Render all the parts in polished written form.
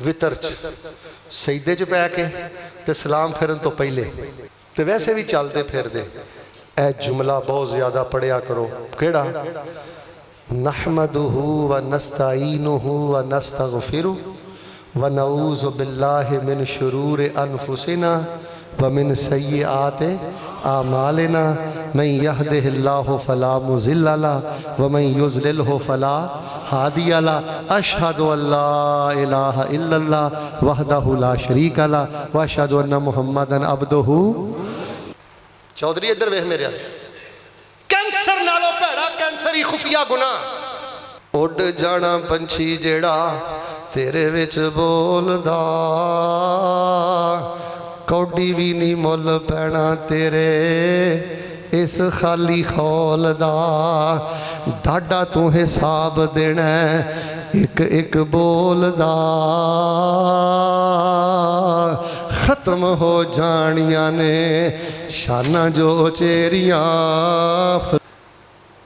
वितर सईदे च पै के ते सलाम फिरन तो पहले ते वैसे भी चलते फिरदे ए जुमला बहुत ज़्यादा पढ़िया करो। केड़ा? नहमदुहु व नस्तईनुहु व नस्तगफिरु व नऊज़ु बिल्लाहि मिन शुरूरि अनफुसिना व मिन सय्यिआति आमालिना मन यहदिहिल्लाहु फला मुज़िल्ला लहु व मन युज़लिलहु फला हादिया लहु अशहदु अल्ला इलाहा इल्लल्लाह वहदहु ला शरीका लहु व अशहदु अन्ना मुहम्मदन अब्दुहु। चौधरी इधर वेख मेरे, कैंसर नालों भैड़ा कैंसर ही खुफिया गुनाह। उड़ जाना पंछी जेड़ा तेरे विच बोलदा, कौडी भी नहीं मुल पैना तेरे इस खाली खौल दा। डाडा तू हिसाब देना एक एक बोल दा, खत्म हो जानिया ने शाना जो चेरियां।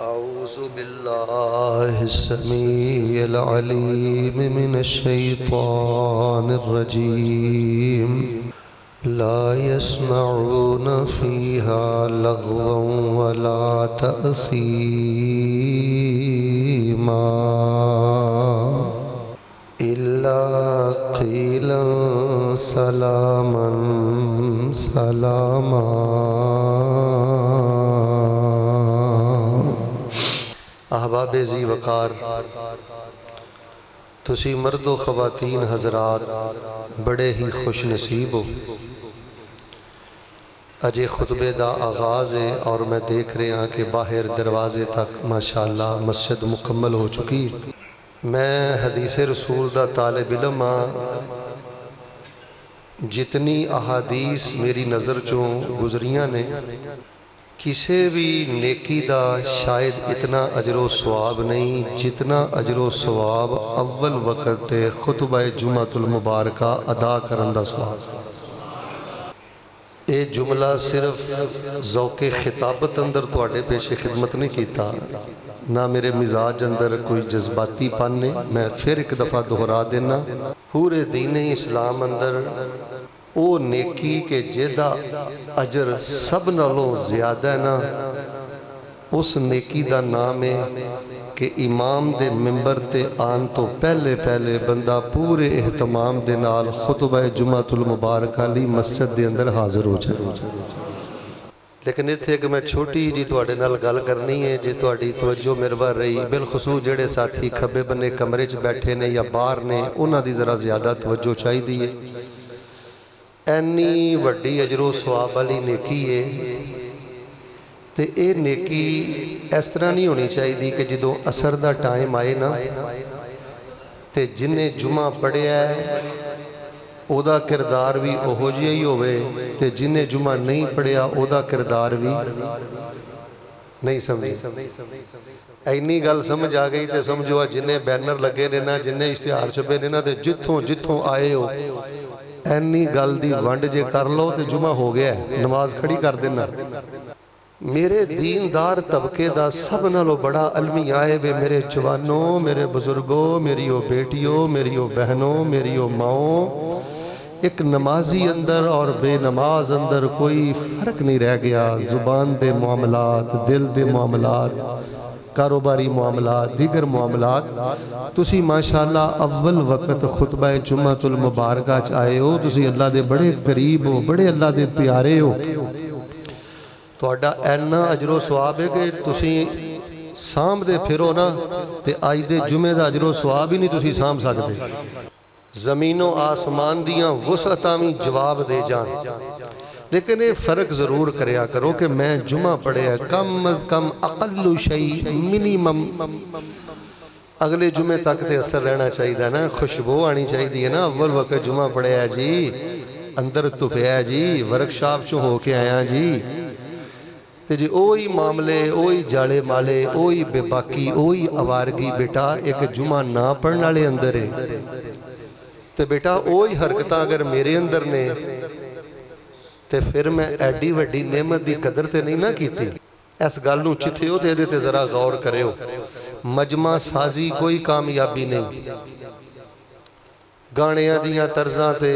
औज़ु बिल्लाहि समीइल अलीम मिनश शैतानिर रजीम। ला यस्मऊन फ़ीहा लग़वन वला तअसीमा इल्ला क़ीलन सलामन सलामा। अहबाब ज़ी वक़ार, तुसी मर्दो ख़वातीन हज़रात बड़े ही खुश नसीब हो। अजे खुतबे दा आगाज़ है और मैं देख रहा कि बाहर दरवाजे तक माशाअल्लाह मस्जिद मुकम्मल हो चुकी। मैं हदीस रसूल दा तालिब इल्म हाँ। जितनी अहादीस मेरी नज़र चों गुजरियां ने, किसी भी नेकी दा शायद इतना अजरो सवाब नहीं जितना अजरो सवाब अव्वल वक़्त खुतबा जुमातुल मुबारका अदा करन दा सवाब। ये जुमला सिर्फ ज़ौक़े खिताबत अंदर तुहाडे पेशे खिदमत नहीं कीता, ना मेरे मिजाज अंदर कोई जज्बाती पन ने। मैं फिर एक दफ़ा दोहरा देना, पूरे दीन इस्लाम अंदर वो नेकी के जेदा अजर सब नालों ज़्यादा है ना, उस नेकी का नाम है कि इमाम दे मिंबर ते आन तो पहले पहले बंदा पूरे एहतमाम दे नाल खुतबा जुमातुल मुबारक ली मस्जिद दे अंदर हाजिर हो जाए। लेकिन इत्थे एक मैं छोटी जी तुहाडे नाल गल करनी है, जे तुहाडी तवज्जो मेरवा रही, बिलखसूस जेड़े साथी खब्बे बन्ने कमरे च बैठे ने या बाहर ने, उन्हां दी ज़रा ज़्यादा तवज्जो चाहिदी है। एनी वड्डी अजरो सवाब वाली नेकी है तो ये नेकी इस तरह नहीं होनी चाहिए कि जो असर का टाइम आए ना तो जिन्हें जुमा पढ़िया ओदा किरदार भी ओहो जिहा ही होवे ते जिन्हें जुमा नहीं पढ़िया ओदा किरदार भी नहीं समझी। इन्नी गल समझ आ गई तो समझो जिन्हें बैनर लगे ने ना, जिन्हें इश्तिहार छपे ने ना, तो जिथों जिथों आए हो एनी गल दी वंड जे कर लो तो जुमा हो गया, नमाज खड़ी कर देना। मेरे दीनदार तबके दा सब नालों बड़ा अलमिया है वे मेरे जवानों, मेरे बुजुर्गों, मेरी ओ बेटियों, मेरी ओ बहनों, मेरी ओ माओ। एक नमाजी अंदर और बेनमाज अंदर कोई फ़र्क नहीं रह गया। ज़ुबान दे मामलात, दिल दे मामलात, कारोबारी मामलात, दीगर मामलात, तुसी माशाअल्लाह अव्वल वक़्त खुतबा जुम्मतुल मुबारका च आए हो। तुसी अल्लाह दे बड़े करीब हो, बड़े अल्लाह दे प्यारे हो। तुहाडा ऐना अजरो सवाब है कि तुसी सामभदे फिरो ना ते अज दे जुमे दा अजरो सवाब ही नहीं तुसी सामभ सकदे। ज़मीनों आसमान दियां वुसअतां भी जवाब दे जान। लेकिन ये फ़र्क ज़रूर करया करो कि मैं जुमा पढ़िया, कम अज़ कम अक़ल्लु शई मिनिमम अगले जुमे तक तो असर रहना चाहिए ना, खुशबू आनी चाहिए ना। अव्वल वक़्त जुमा पढ़िया जी, अंदर धुपिया जी, वर्कशॉप चो हो के आया जी, तो जी ओही मामले, ओही जाले माले, ओही बेबाकी, ओही आवारगी बेटा एक जुमा ना पढ़ने वाले अंदर है। तो बेटा ओही हरकत अगर मेरे अंदर ने तो फिर मैं एडी वड्डी नेमत की कदर तो नहीं ना की। इस गल नूं चिथियो ते इहदे ते जरा गौर करियो। मजमा साजी कोई कामयाबी नहीं, गाणियां दियां तर्जां ते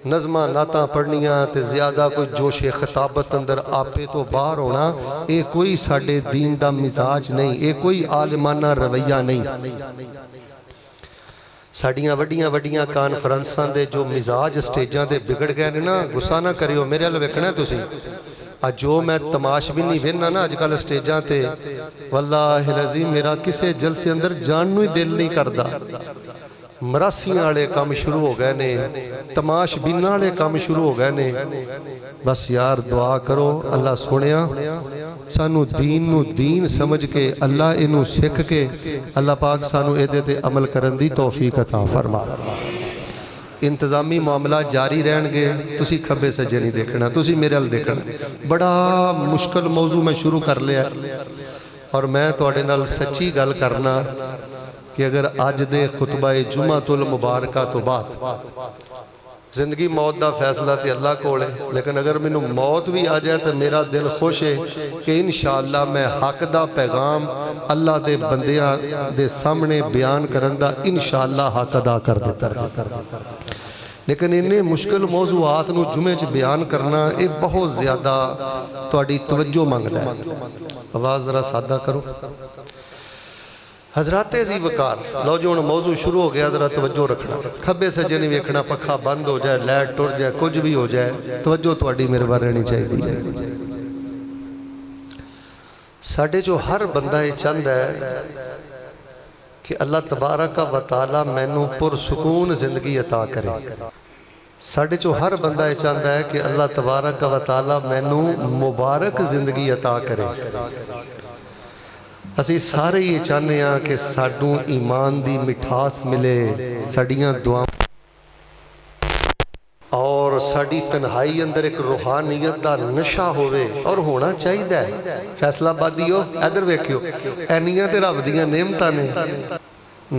नज़मां नातां पढ़नियां ते ज़्यादा कोई जोशे खिताबत अंदर आपे तो बाहर होना, ये कोई साडे दीन दा मिजाज नहीं, ये कोई आलिमाना रवैया नहीं। साडियां वड्डियां वड्डियां कानफ्रेंसां दे जो मिजाज स्टेजां ते बिगड़ गए ने ना, गुस्सा ना करियो, मेरे अल वेखना तुसीं। अज जो मैं तमाश भी नहीं वेखना ना अजकल स्टेजां ते, वल्लाहि लज़ीम मेरा किसी जलसे अंदर जान नूं ही दिल नहीं करदा। मरासियां वाले काम शुरू हो गए ने, तमाशबीना वाले काम शुरू हो गए ने। बस यार दुआ करो अल्लाह सुनिया सानू दीन नू दीन समझ के अल्लाह इनू सिख के अल्लाह पाक सानू इहदे ते अमल करन दी तौफीक अता फरमा। इंतजामी मामला जारी रहणगे, तुसी खब्बे सज्जे नहीं देखना, तुसी मेरे अल देखना। बड़ा मुश्किल मौजू मैं शुरू कर लिया और मैं तुहाडे नाल सच्ची गल करना कि अगर अज दे खुतबा जुमातुल मुबारका तो बाद जिंदगी मौत का फैसला तो अल्लाह कोल है, लेकिन अगर मैनू मौत भी आ जाए तो मेरा दिल खुश है कि इंशाअल्लाह मैं हक दा पैगाम अल्लाह दे बंदियां दे सामने बयान करन दा इंशाअल्लाह हक अदा कर देता। लेकिन इन्ने मुश्किल मौजूआत नू जुमे च बयान करना ये बहुत ज़्यादा तुहाडी तवज्जो मंगदा है। आवाज़ ज़रा सादा करो। हजराते जी वकार लो जी, हुण मौजू शुरू हो गया, जरा तवज्जो रखना। खब्बे सज्जे नहीं वेखना, पखा बंद हो जाए, लाइट टुर जाए, कुछ भी हो जाए, तवज्जो तुहाडी मेरे वाल रहनी चाहिए। साडे जो हर बंदा ये चाहता है कि अल्लाह तबारक व तआला मैनू पुरसकून जिंदगी अता करे। साडे चो हर बंदा ये चाहता है कि अल्लाह तबारक व तआला मैनू मुबारक जिंदगी अता करे। असी सारे ये चाहते हैं कि सानू ईमान दी मिठास मिले, साड़ियाँ दुआ और साड़ी तन्हाई अंदर एक रूहानियत का नशा होवे और होना चाहिए। फैसलाबादी हो इधर वेखियो, एनियां ते रब दियां नेमतां ने।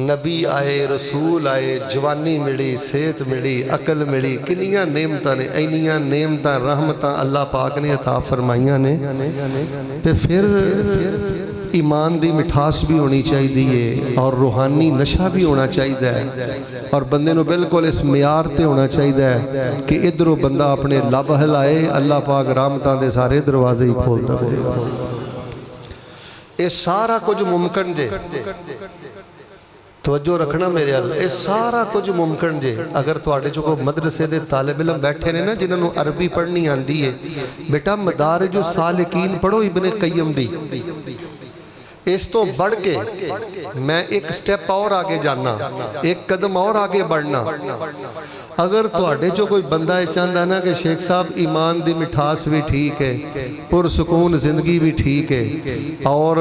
नबी आए, रसूल आए, जवानी मिली, सेहत मिली, अकल मिली, किनियां नेमतां ने। इन्नियां नेमतां रहमतां अल्लाह पाक ने अता फरमाइयां ने, ते फिर ईमान दी मिठास भी होनी चाहिए और रूहानी नशा भी होना चाहिए और बंदे नूं बिल्कुल इस मियार ते होना चाहिए कि इधरों बंदा अपने लब हिलाए, अल्लाह पाक रहमतां दे सारे दरवाजे ही खोलता रहे। ये सारा कुछ मुमकिन जे, तवज्जो रखना मेरे अल, ये सारा कुछ मुमकिन जे अगर तुहाडे चो कोई मदरसे दे तालिब इल्म बैठे ने ना जिन्होंने अरबी पढ़नी आती है। बेटा मदारिज सालिकीन पढ़ो इब्ने कय्यम दी। इस तो बढ़ के मैं एक स्टेप और आगे जाना, एक कदम और आगे बढ़ना। अगर तुहाडे चो कोई बंदा ये चाहता ना कि शेख साहब ईमान दी मिठास भी ठीक है, पुरसकून जिंदगी भी ठीक है और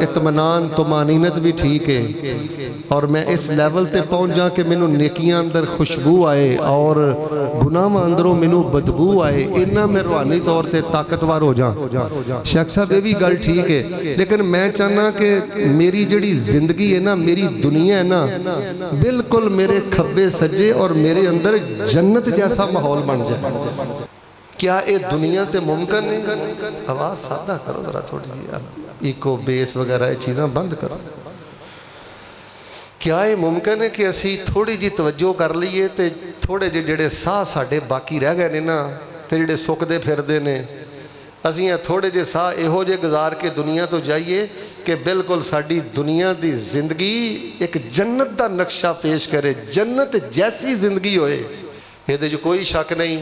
इत्मीनान तुमानीनत भी ठीक है और मैं इस लेवल ते पहुँच जा कि मैनू नेकियां अंदर खुशबू आए और गुनाह अंदरों मैनू बदबू आए, इन्ना मैं रूहानी तौर पर ताकतवर हो जा। शेख साहब ये भी गल ठीक है, लेकिन मैं चाहना कि मेरी जिहड़ी जिंदगी है ना, मेरी दुनिया है ना, बिल्कुल मेरे खब्बे सज्जे और मेरे अंदर जन्नत जैसा माहौल बन जाए। क्या ये दुनिया ते मुमकिन नहीं? आवाज़ सादा करो जरा थोड़ी जी, इको बेस वगैरह ये चीज़ां बंद करो। क्या ये मुमकिन है कि असी थोड़ी जी तवज्जो कर लीए तो थोड़े जिहड़े साह साडे बाकी रह गए ने ना, ते जिहड़े सुकदे फिरदे ने, असी थोड़े जे साह इहो जे गुजार के दुनिया तो जाइए कि बिल्कुल साड़ी दुनिया की जिंदगी एक जन्नत का नक्शा पेश करे, जन्नत जैसी जिंदगी होए। ये कोई शक नहीं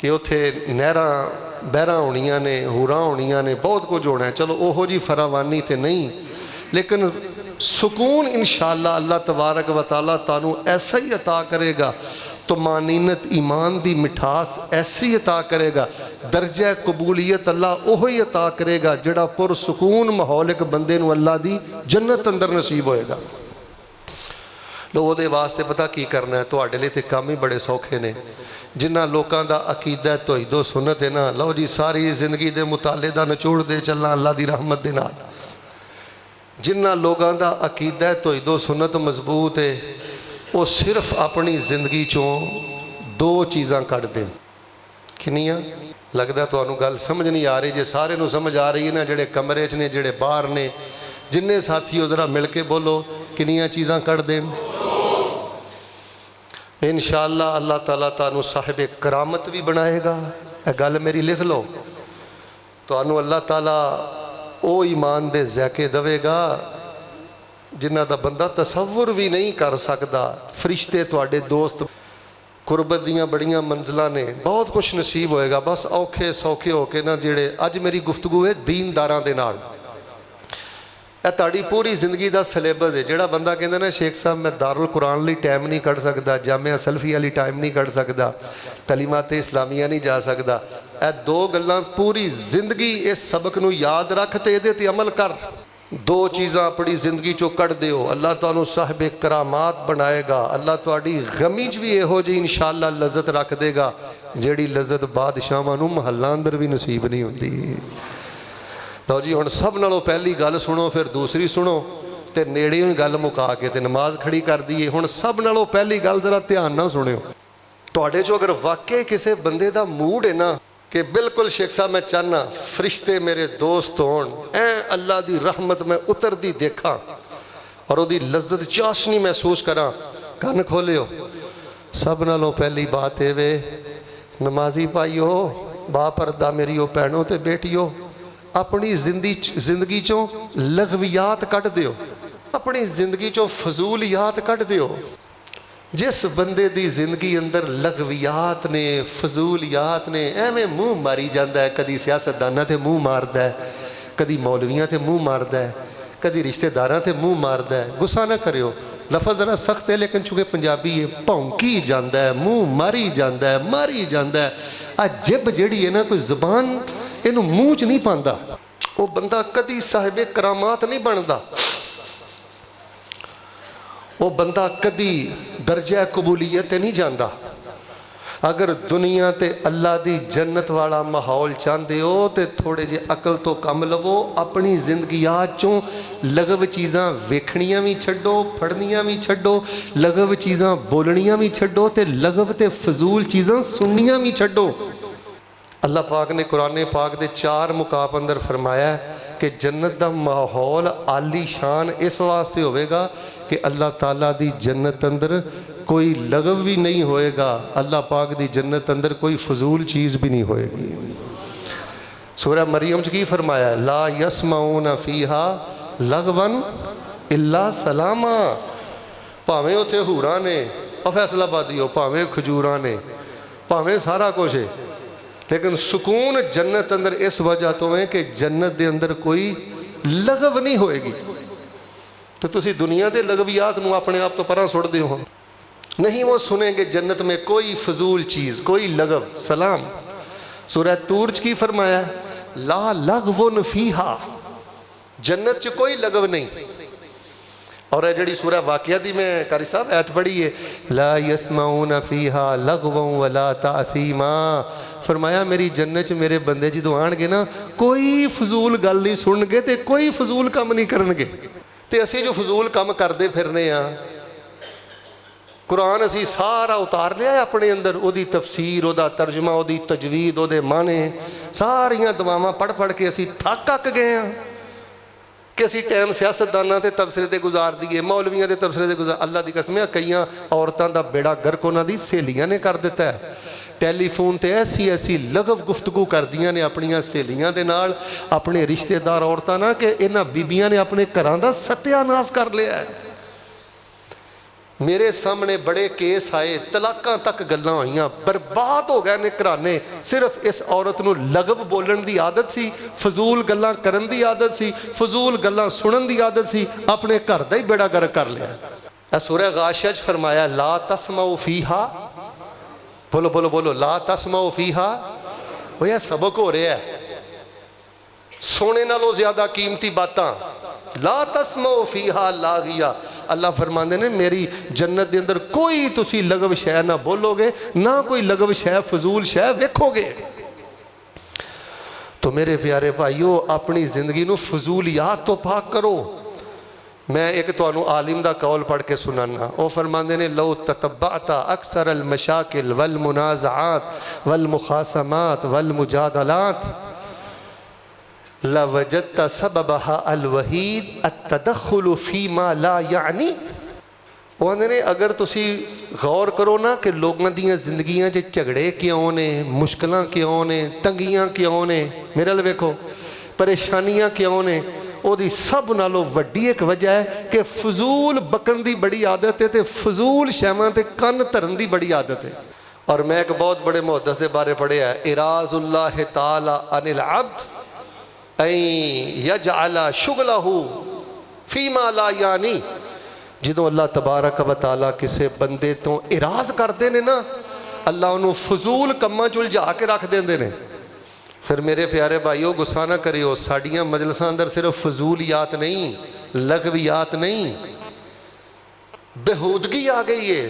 कि उत्थे नहरां बहरां होणियां ने, हूरां होणियां ने, बहुत कुछ होना है। चलो ओहो जी फरावानी तो नहीं, लेकिन सुकून इंशाअल्लाह अल्लाह तबारक व तआला तानू ऐसा ही अता करेगा। तुमानीनत ईमान दी मिठास ऐसी अता करेगा, दर्जा कबूलियत अल्लाह ओहो ही अता करेगा जिहड़ा पुरसकून माहौल एक बंदे नू अल्लाह दी जन्नत अंदर नसीब होएगा। लो उहदे वास्ते पता की करना है, तुहाडे लई ते काम ही बड़े सौखे ने। जिन्हां लोकां दा अकीदा तौहीदो सुन्नत है ना, लो जी सारी जिंदगी दे मुताले दा निचोड़ दे चलना अल्लाह दी रहमत दे नाल। जिन्हां लोकां दा अकीदा तौहीदो सुन्नत मजबूत है, वो सिर्फ अपनी जिंदगी चों दो चीज़ां कढ़ देन। किनियां? लगदा तुहानूं गल समझ नहीं आ रही। जे सारे नूं समझ आ रही है ना, जिहड़े कमरे च ने, जिहड़े बाहर ने, जिन्ने साथी हो जरा मिल के बोलो, किनियां चीज़ां कढ़ देन? इंशाअल्लाह अल्लाह ताला तुहानू साहिब करामत भी बनाएगा। यह गल मेरी लिख लो, तुहानू अल्लाह ताला वो ईमान दे ज़ैके देवेगा जिन्हां दा बंदा तसव्वुर भी नहीं कर सकता। फरिश्ते तुहाडे दोस्त, कुरबत दियां बड़ियां मंजिलां ने, बहुत कुछ नसीब होएगा। बस औखे सौखे होके ना जिहड़े अज मेरी गुफ्तगू है दीनदारां दे नाल, यह ताड़ी पूरी जिंदगी का सिलेबस है। जोड़ा बंदा कहता ना शेख साहब मैं दारुल कुरान लिए टाइम नहीं कढ़ सकता, जामिया सल्फिया लिए टाइम नहीं कढ़ सकता, तलीमात इस्लामिया नहीं जा सकता, यह दो गल्लां पूरी जिंदगी इस सबक नूं याद रख ते इहदे ते अमल कर। दो चीज़ां अपनी जिंदगी चो कढ़ दिओ, अल्लाह तुहानू साहिब करामात बनाएगा। अल्लाह तुहाडी गमी च भी इहो जी इंशाअल्लाह लज़्ज़त रख देगा जिहड़ी लज़्ज़त बादशाहां नूं महल्लां अंदर भी नसीब नहीं हुंदी। लो जी हुण सब नालों पहली गल सुनो, फिर दूसरी सुनो, तो नेड़े ही गल मुका के ते नमाज खड़ी कर दीए। हुण सब नालों पहली गल जरा ध्यान नाल सुनियो। तुहाडे चो अगर वाकई किसी बंदे का मूड है ना कि बिल्कुल शेख साहब मैं चाहना फरिश्ते मेरे दोस्त होण, अल्लाह की रहमत मैं उतरती देखा और वो लज्जत चाशनी महसूस करा, कन खोलियो। सब नालों पहली बात ये वे नमाजी भाईओ, बापरदा मेरी भैनों ते बेटियो, अपनी जिंदगी चों लघवियात कढ़ दिओ, अपनी जिंदगी चों फजूलियात कढ़ दिओ। जिस बंदे दी जिंदगी अंदर लघवियात ने, फजूलियात ने, एवें मुँह मारी जाता है, कदी सियासतदाना ते मुँह मारदा है, कदी मौलवियां ते मुँह मारदा है, कदी रिश्तेदारां ते मुँह मारदा है। गुस्सा ना करियो, लफज जरा सख्त है लेकिन चूंकि पंजाबी है, भौंकी जाता है, मुँह मारी जाता है, मारी जाता है। आ जिब जिहड़ी है ना कोई जबान इनू मूँह च नहीं पाता, वो बंदा कदी साहिबे करामात नहीं बनता, वो बंदा कदी दर्जा कबूलीयत नहीं जाता। अगर दुनिया ते अल्लाह दी जन्नत वाला माहौल चाहते हो तो थोड़े जे अकल तो कम लवो, अपनी जिंदगी चों लगव चीज़ां वेखनियां भी छड्डो, फड़नियां भी छड्डो, लगव चीज़ां बोलनियां भी छड्डो, तो लगव ते फजूल चीज़ां सुननियां भी छड्डो। अल्लाह पाक ने कुरान पाक के 4 मुकाब अंदर फरमाया कि जन्नत का माहौल आली शान इस वास्ते होगा कि अल्लाह ताला दी जन्नत अंदर कोई लगव भी नहीं होएगा, अल्लाह पाक दी जन्नत अंदर कोई फजूल चीज़ भी नहीं होएगी। सूरह मरियम च की फरमाया, ला यसमाऊन फीहा लगवन इल्ला सलामा। भावें उत्थे हूरां ने, फैसलाबादी हो, भावें खजूरां ने, भावें सारा कुछ है, लेकिन सुकून जन्नत अंदर इस वजह तो है कि जन्नत के अंदर कोई लगव नहीं होएगी। तो तुसी दुनिया के लगवियात नूं अपने आप तो परां सुट दिओ हो, नहीं वो सुनेंगे जन्नत में कोई फजूल चीज़, कोई लगव। सलाम। सूरह तूर च की फरमाया, ला लगवुन फीहा, जन्नत च कोई लगव नहीं। और जी सूरह वाक़िया दी मैं कारी साहब ऐत पढ़ी है, ला यसमाऊन फीहा लगवन वला तासीमा। फरमाया मेरी जन्नत च मेरे बंदे जो आएंगे ना कोई फजूल गल नहीं सुनगे तो कोई फजूल काम नहीं करनगे। तो असी जो फजूल काम करते फिरने कुरान असी सारा उतार लिया अपने अंदर, वो तफसीर, वो तर्जमा, वो तजवीद, वो माने, सारिया दुआवां पढ़ पढ़ के असी थक अक गए हैं कि असी टाइम सियासतदाना के तबसरे से गुजार दिए, मौलवियों के तबसरे से गुजार। अल्लाह की कसम है कई औरतों का बेड़ा गर्क उन्होंने सहेलियां ने कर दिता है। टैलीफोन पर ऐसी ऐसी लगव गुफ्तगू करदियां ने अपनिया सहेलियां दे नाल, अपने रिश्तेदार औरतां ना कि इन्हां बीबियां ने अपने घरां दा सत्यानाश कर लिया है। मेरे सामने बड़े केस आए, तलाकां तक गल्लां होईयां, बर्बाद हो गए ने घराने। सिर्फ इस औरत नूं लगव बोलण दी आदत सी, फजूल गल्लां करन दी आदत सी, फजूल गल्लां सुनन दी आदत सी, अपने घर दा ही बेड़ा गर्क कर लिया। सूरह गाशिया च फरमाया, ला तस्माउ फीहा, बोलो बोलो बोलो, ला तस्माउ फीहा। वो यह सबक हो रहा है, सोने नालों ज्यादा कीमती बातां। ला तस्माउ फीहा लागिया। अल्लाह फरमाते ने मेरी जन्नत के अंदर कोई तुसी लगव शह ना बोलोगे, ना कोई लगव शह फजूल शह वेखोगे। तो मेरे प्यारे भाईओ अपनी जिंदगी नूं फजूलियात तो पाक करो। मैं एक तुहानू आलिम दा कौल पढ़ के सुनाना, वो फरमाते ने, लो ततब्बअता अक्सर अल मशाकिल वल मुनाज़ात वल मुखासमात वल मुजादलात लवजदत सबबहा अल वहीद अत्तदख्खुल फीमा ला यानी। ਉਹ ਆਂਦੇ ਨੇ ਅਗਰ ਤੁਸੀਂ ਗੌਰ ਕਰੋ ਨਾ ਕਿ ਲੋਕਾਂ ਦੀਆਂ ਜ਼ਿੰਦਗੀਆਂ 'ਚ ਝਗੜੇ ਕਿਉਂ ਨੇ, ਮੁਸ਼ਕਲਾਂ ਕਿਉਂ ਨੇ, ਤੰਗੀਆਂ ਕਿਉਂ ਨੇ, ਮੇਰੇ ਵੱਲ ਵੇਖੋ, ਪਰੇਸ਼ਾਨੀਆਂ ਕਿਉਂ ਨੇ, ਉਹਦੀ ਸਭ ਨਾਲੋਂ ਵੱਡੀ ਇੱਕ ਵਜ੍ਹਾ ਹੈ ਕਿ ਫਜ਼ੂਲ ਬਕਣ ਦੀ ਬੜੀ ਆਦਤ ਹੈ ਤੇ ਫਜ਼ੂਲ ਸ਼ੈਵਾਂ ਤੇ ਕੰਨ ਧਰਨ ਦੀ ਬੜੀ ਆਦਤ ਹੈ। और मैं एक बहुत बड़े मुहद्दिस के बारे पढ़िया है, इराज़ुल्लाह ताला अनिल अब्द ऐ यजअला शुगलहू फीमा ला यानी। जो अल्लाह तबारक व तआला किसी बंदे तो इराज़ करते हैं ना, अल्लाह उन्होंने फजूल कम्मां च उलझा के रख देंगे ने। फिर मेरे प्यारे भाईओ गुस्सा ना करियो, साड़ियाँ मजलिसां अंदर सिर्फ फजूलियात नहीं, लगवियात नहीं, बेहूदगी आ गई है,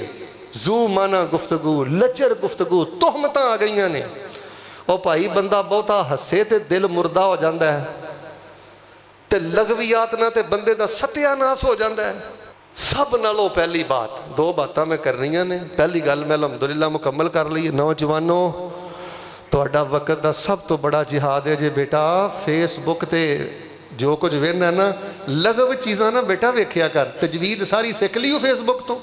जू माना गुफ्तगू, लचर गुफ्तगू, तोहमत आ गई ने। और भाई बंदा बहुता हसे तो दिल मुर्दा हो जाता है, तो लगवियात ना तो बंदे का सत्यानाश हो जाता है। सब नालों पहली बात, दो बातें मैं करनियां ने। पहली गल मैं अलहमदुलिल्लाह मुकम्मल कर ली। नौजवानों, तुहाडा वक्त का सब तो बड़ा जिहाद है जे बेटा फेसबुक ते जो कुछ वेखना ना, लगव चीज़ां ना बेटा वेख्या कर। तजवीद सारी सिख ली फेसबुक तो,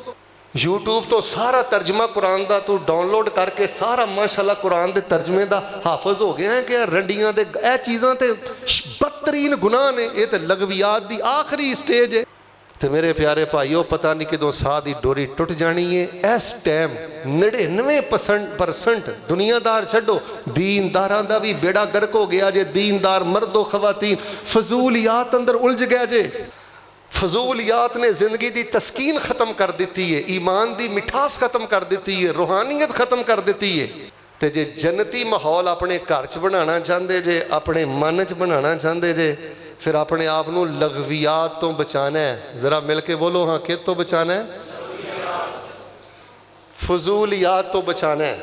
यूट्यूब तो सारा तर्जमा कुरान का तू डाउनलोड करके सारा माशाल्लाह कुरान के तर्जमे का हाफज हो गया है कि रंडियां दे ए चीज़ां ते बदतरीन गुनाह ने। ये तो लगवियात की आखिरी स्टेज है। तो मेरे प्यारे भाईओ, पता नहीं किदों साह की डोरी टुट जानी है। इस टाइम 99% दुनियादार छड्डो, दीनदारां दा भी बेड़ा गर्क हो गया जे। दीनदार मर्दो खवातीन फजूलियात अंदर उलझ गया जे। फजूलियात ने जिंदगी की तस्कीन ख़त्म कर दी है, ईमान की मिठास ख़त्म कर दी है, रूहानियत ख़त्म कर दी है। तो जे जन्नती माहौल अपने घर च बनाना चाहते जे, अपने मन च बनाना चाहते जे, फिर अपने आप को लगवियात तो बचाना है। ज़रा मिल के बोलो, हाँ, किस तो बचाना है? फजूलियात तो बचाना है,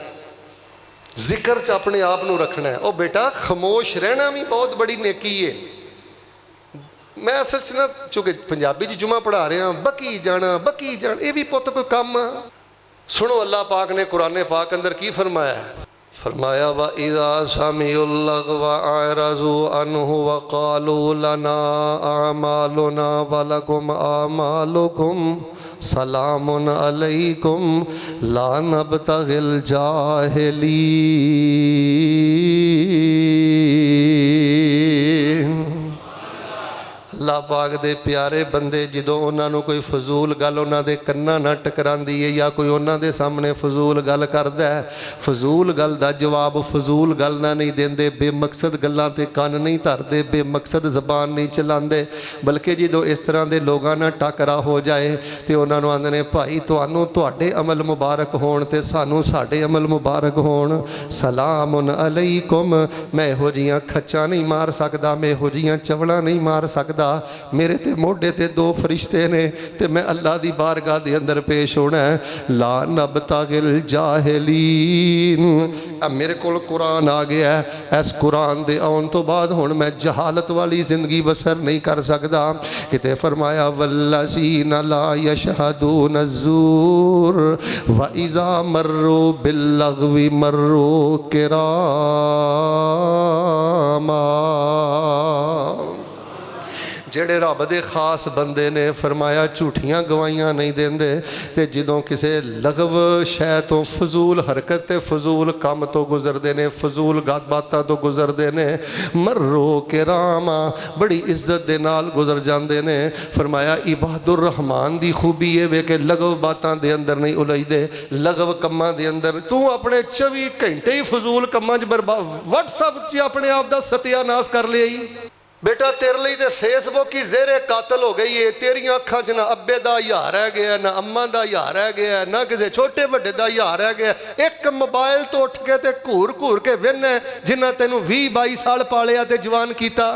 जिक्र च अपने आप को रखना है। और बेटा खामोश रहना भी बहुत बड़ी नेकी है। मैं असल च ना, चूँकि पंजाबी च जुमा पढ़ा रहा, बकी जाना ये भी पुत कोई काम आ। सुनो अल्लाह पाक ने कुरान पाक अंदर की फरमाया है। फरमाया व इज़ा समिउल लग़वा अरज़ू अन्हु व क़ालू लना अमालुना व लकुम अमालुकुम सलामुन अलैकुम ला नब्तग़िल जाहिलीन। अल्लाह पाक दे प्यारे बंदे जो उन्होंने कोई फजूल गल उन्होंने कन्ना ना टकराती है, या कोई उन्होंने सामने फजूल गल करता है, फजूल गल का जवाब फजूल गल ना नहीं देंदे, बेमकसद गल्लां ते कन नहीं धरते, बेमकसद जबान नहीं चलाते। बल्कि जो इस तरह के लोगों ना टकरा हो जाए तो उन्होंने आंदे ने भाई तुहानू तुहाडे अमल मुबारक होण ते सानू साडे अमल मुबारक होण, सलामुन अलैकुम। मैं इहो जिहियां खच्चां नहीं मार सकदा, मैं इहो जिहियां चवलां नहीं मार सकदा। मेरे ते मोढे ते दो फरिश्ते ने ते मैं अल्लाह दी बारगाह दे अंदर पेश होना है। ला नब्तग़िल जाहिलीन। अब मेरे कोल कुरान आ गया है, इस कुरान दे आउण तो बाद हुण मैं जहालत वाली जिंदगी बसर नहीं कर सकदा। किते फरमाया वल्लज़ीना ला यशहदून ज़ूर व इज़ा मर्रू बिल्लग़वी मर्रू किरामा। जेड़े रब दे खास बंदे ने फरमाया झूठियां गवाहियां नहीं देंदे, ते जदों किसी लगव शै तो फजूल हरकत ते फजूल काम तो गुजरते हैं, फजूल बातों तो गुजरते हैं, मर्रो किरामा बड़ी इज्जत दे नाल गुजर जाते हैं। फरमाया इबादुर रहमान दी खूबी ये वे कि लगव बातों के अंदर नहीं उलझते, लगव कम्मां दे अंदर तू अपने 24 घंटे ही फजूल कम्मां च बर्बाद, व्हाट्सएप च अपने आप का सत्यानाश कर लिया। बेटा तेरे लिए तो फेसबुक ही जेरे कातल हो गई है। तेरिया अखा च ना अब्बे का यार रह गया, ना अम्मा का यार रह गया, ना किसी छोटे बड़े का यार रह गया। एक मोबाइल तो उठ के ते घूर घूर के वेहना जिन्हें तेनों 20-22 साल पालिया ते जवान किया।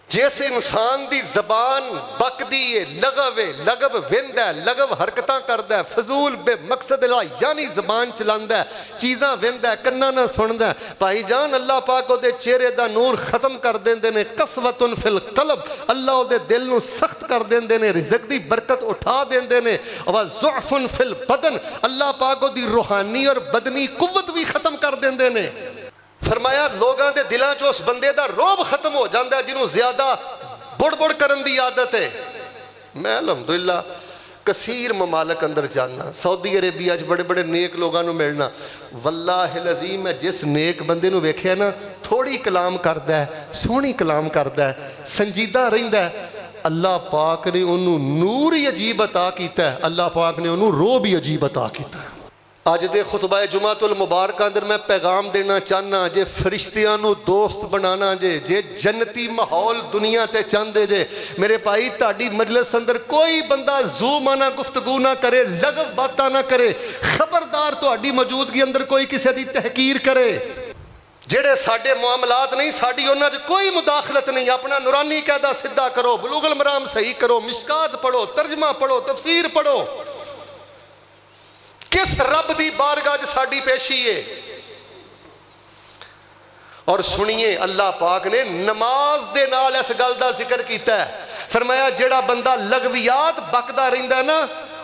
जिस इंसान की जबान बकदी है, लगव है, लगव वेंदा है, लगव हरकतां करदा है, फजूल बेमकसद यानी जबान चलांदा है, चीज़ां वेंदा है, कन्ना ना सुनदा है, भाई जान अल्लाह पाक उहदे चेहरे दा नूर खत्म कर देंदे ने। कसवतुन फिल कलब, अल्लाह उहदे दिल नूं सख्त कर देंदे ने, रिज़्क दी बरकत उठा देंदे ने। व ज़ुअफ़ुन फिल बदन, अल्लाह पाक उहदी रूहानी और बदनी कुव्वत भी खत्म कर देंदे ने। फरमाया लोगों के दिलों च उस बंदे का रोब खत्म हो जाता है जिन्होंने ज्यादा बुड़ बुड़ करन दी आदत है। मैं अलहमदुलिल्लाह कसीर ममालक अंदर जाना, सऊदी अरेबिया बड़े बड़े नेक लोगों मिलना। वल्लाहिल अज़ीम मैं जिस नेक बंदे नूं वेखिया ना, थोड़ी कलाम करदा है, सोहनी कलाम करदा है, संजीदा रहिंदा है, अल्लाह पाक ने उन्होंने नूर ही अजीब अता किया है, अल्लाह पाक ने उन्होंने रो भी अजीब अता किया है। अज दे खुतबा जुमातुल मुबारक अंदर मैं पैगाम देना चाहना, जे फरिश्तियां नूं दोस्त बनाना जे जन्नती माहौल दुनिया ते चाहते जे, मेरे भाई ताड़ी मजलिस अंदर कोई बंदा ज़ूमाना गुफ्तगू ना करे, लगव बातां ना करे, खबरदार तुहाडी मौजूदगी अंदर कोई किसी दी तहकीर करे। जेड़े साडे मामलात नहीं, साडी उन्हां च कोई मुदाखलत नहीं। अपना नूरानी कहदा सीधा करो, बुलूगुल मराम सही करो, मिशकात पढ़ो, तर्जमा पढ़ो, तफसीर पढ़ो। किस रब दी बारगाह च साडी पेशी है। और सुनिए अल्लाह पाक ने नमाज दे नाल इस गल दा जिक्र कीता है। फरमाया जेड़ा बंदा लगवियात बकदा रहिंदा ना,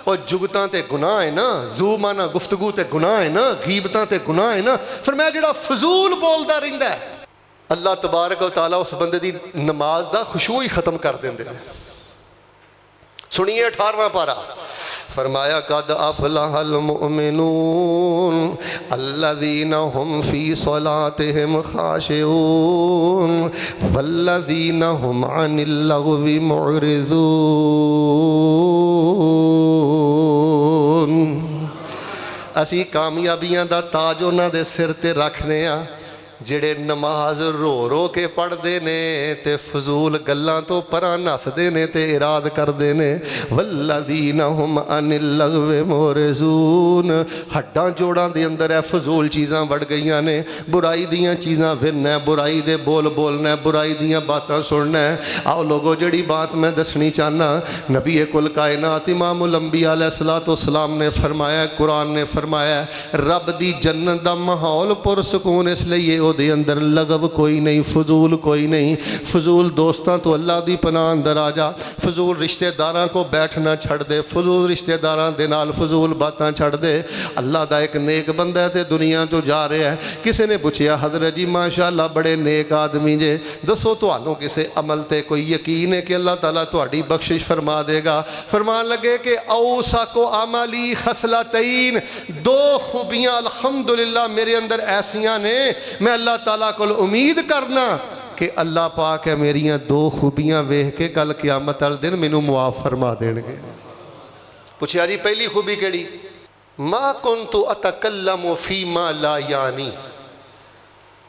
और जुगतां ते गुनाह है ना, ज़ूमाना गुफ्तगू ते गुनाह है ना, गीबतां ते गुनाह है ना, फरमाया जेड़ा फजूल बोलदा रहिंदा है, अल्लाह तबारक व तआला उस बंदे दी नमाज दा खुशू ही खत्म कर देंदे ने। सुनिए 18वां पारा, फरमाया कद अफलहल मुमिनून अल्लज़ीना हुम फी सलातिहिम खाशिऊन वल्लज़ीना हुम अनिल लग़वी मुअरिज़ून। असी कामयाबियां दा ताज उन्हां दे सिर ते रखने आ जेड़े नमाज रो रो के पढ़ते ने ते फजूल गल्लां तो परां नसदे ने ते इराद करते ने। वल्लज़ीना हुम अनिल लग़वी मुअरिज़ून, हड्डां जोड़ां दे अंदर है फजूल चीज़ां वड़ गईयां ने, बुराई दियां चीज़ां विनना, बुराई दे बोल बोलना, बुराई दियां बातां सुनना। आओ लोगो जिहड़ी बात मैं दसनी चाहना, नबी कुल कायनात इमामुल अंबिया अलैहिस्सलातु वस्सलाम ने फरमाया, कुरान ने फरमाया, रब दी जन्नत दा माहौल पुरसकून इसलिए दे अंदर लगव कोई नहीं, फजूल कोई नहीं। फजूल दोस्तों तो अल्लाह दी पनाह अंदर आ जा, फजूल रिश्तेदारां को बैठना छड़ दे, फजूल रिश्तेदारां दे नाल फजूल बातां छड़ दे। अल्लाह दा एक नेक बंदा है ते दुनिया तो जा रहा है। किसी ने पूछा हजरत जी माशाअल्लाह बड़े नेक आदमी जे, दसो तुहानू किसी अमल ते कोई यकीन है कि अल्लाह ताला तुहाडी बख्शिश फरमा देगा? फरमान लगे कि औसाको अमली खसलतैन, दो खूबियाँ अल्हम्दुलिल्लाह मेरे अंदर ऐसियां ने, मैं अल्लाह ताला को उम्मीद करना कि अल्लाह पाक है मेरियां दो खूबियां वेख के कल क़यामत वाले दिन मैनू मुआफ फरमा देंगे। पूछा जी पहली खूबी केड़ी? मा कुन्तु अतकल्लमु फीमा ला यानी।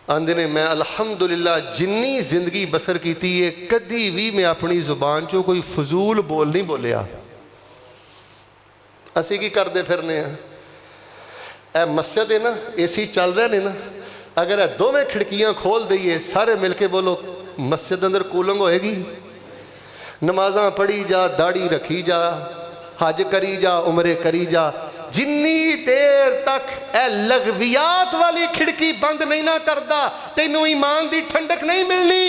आंदे ने मैं अल्हम्दुलिल्लाह जिन्नी जिंदगी बसर की है कदी भी मैं अपनी जुबान चो कोई फजूल बोल नहीं बोलिया। असी की करते फिरने ए मस्जिद है ना, AC चल रहे ने ना, अगर ये दोवें खिड़कियां खोल दईए सारे मिलके बोलो मस्जिद अंदर कूलिंग होएगी। नमाजा पढ़ी जा, दाढ़ी रखी जा, हज करी जा, उमरे करी जा, जिन्नी देर तक ए लगवियात वाली खिड़की बंद नहीं ना करदा तेनू ईमान दी ठंडक नहीं मिलनी।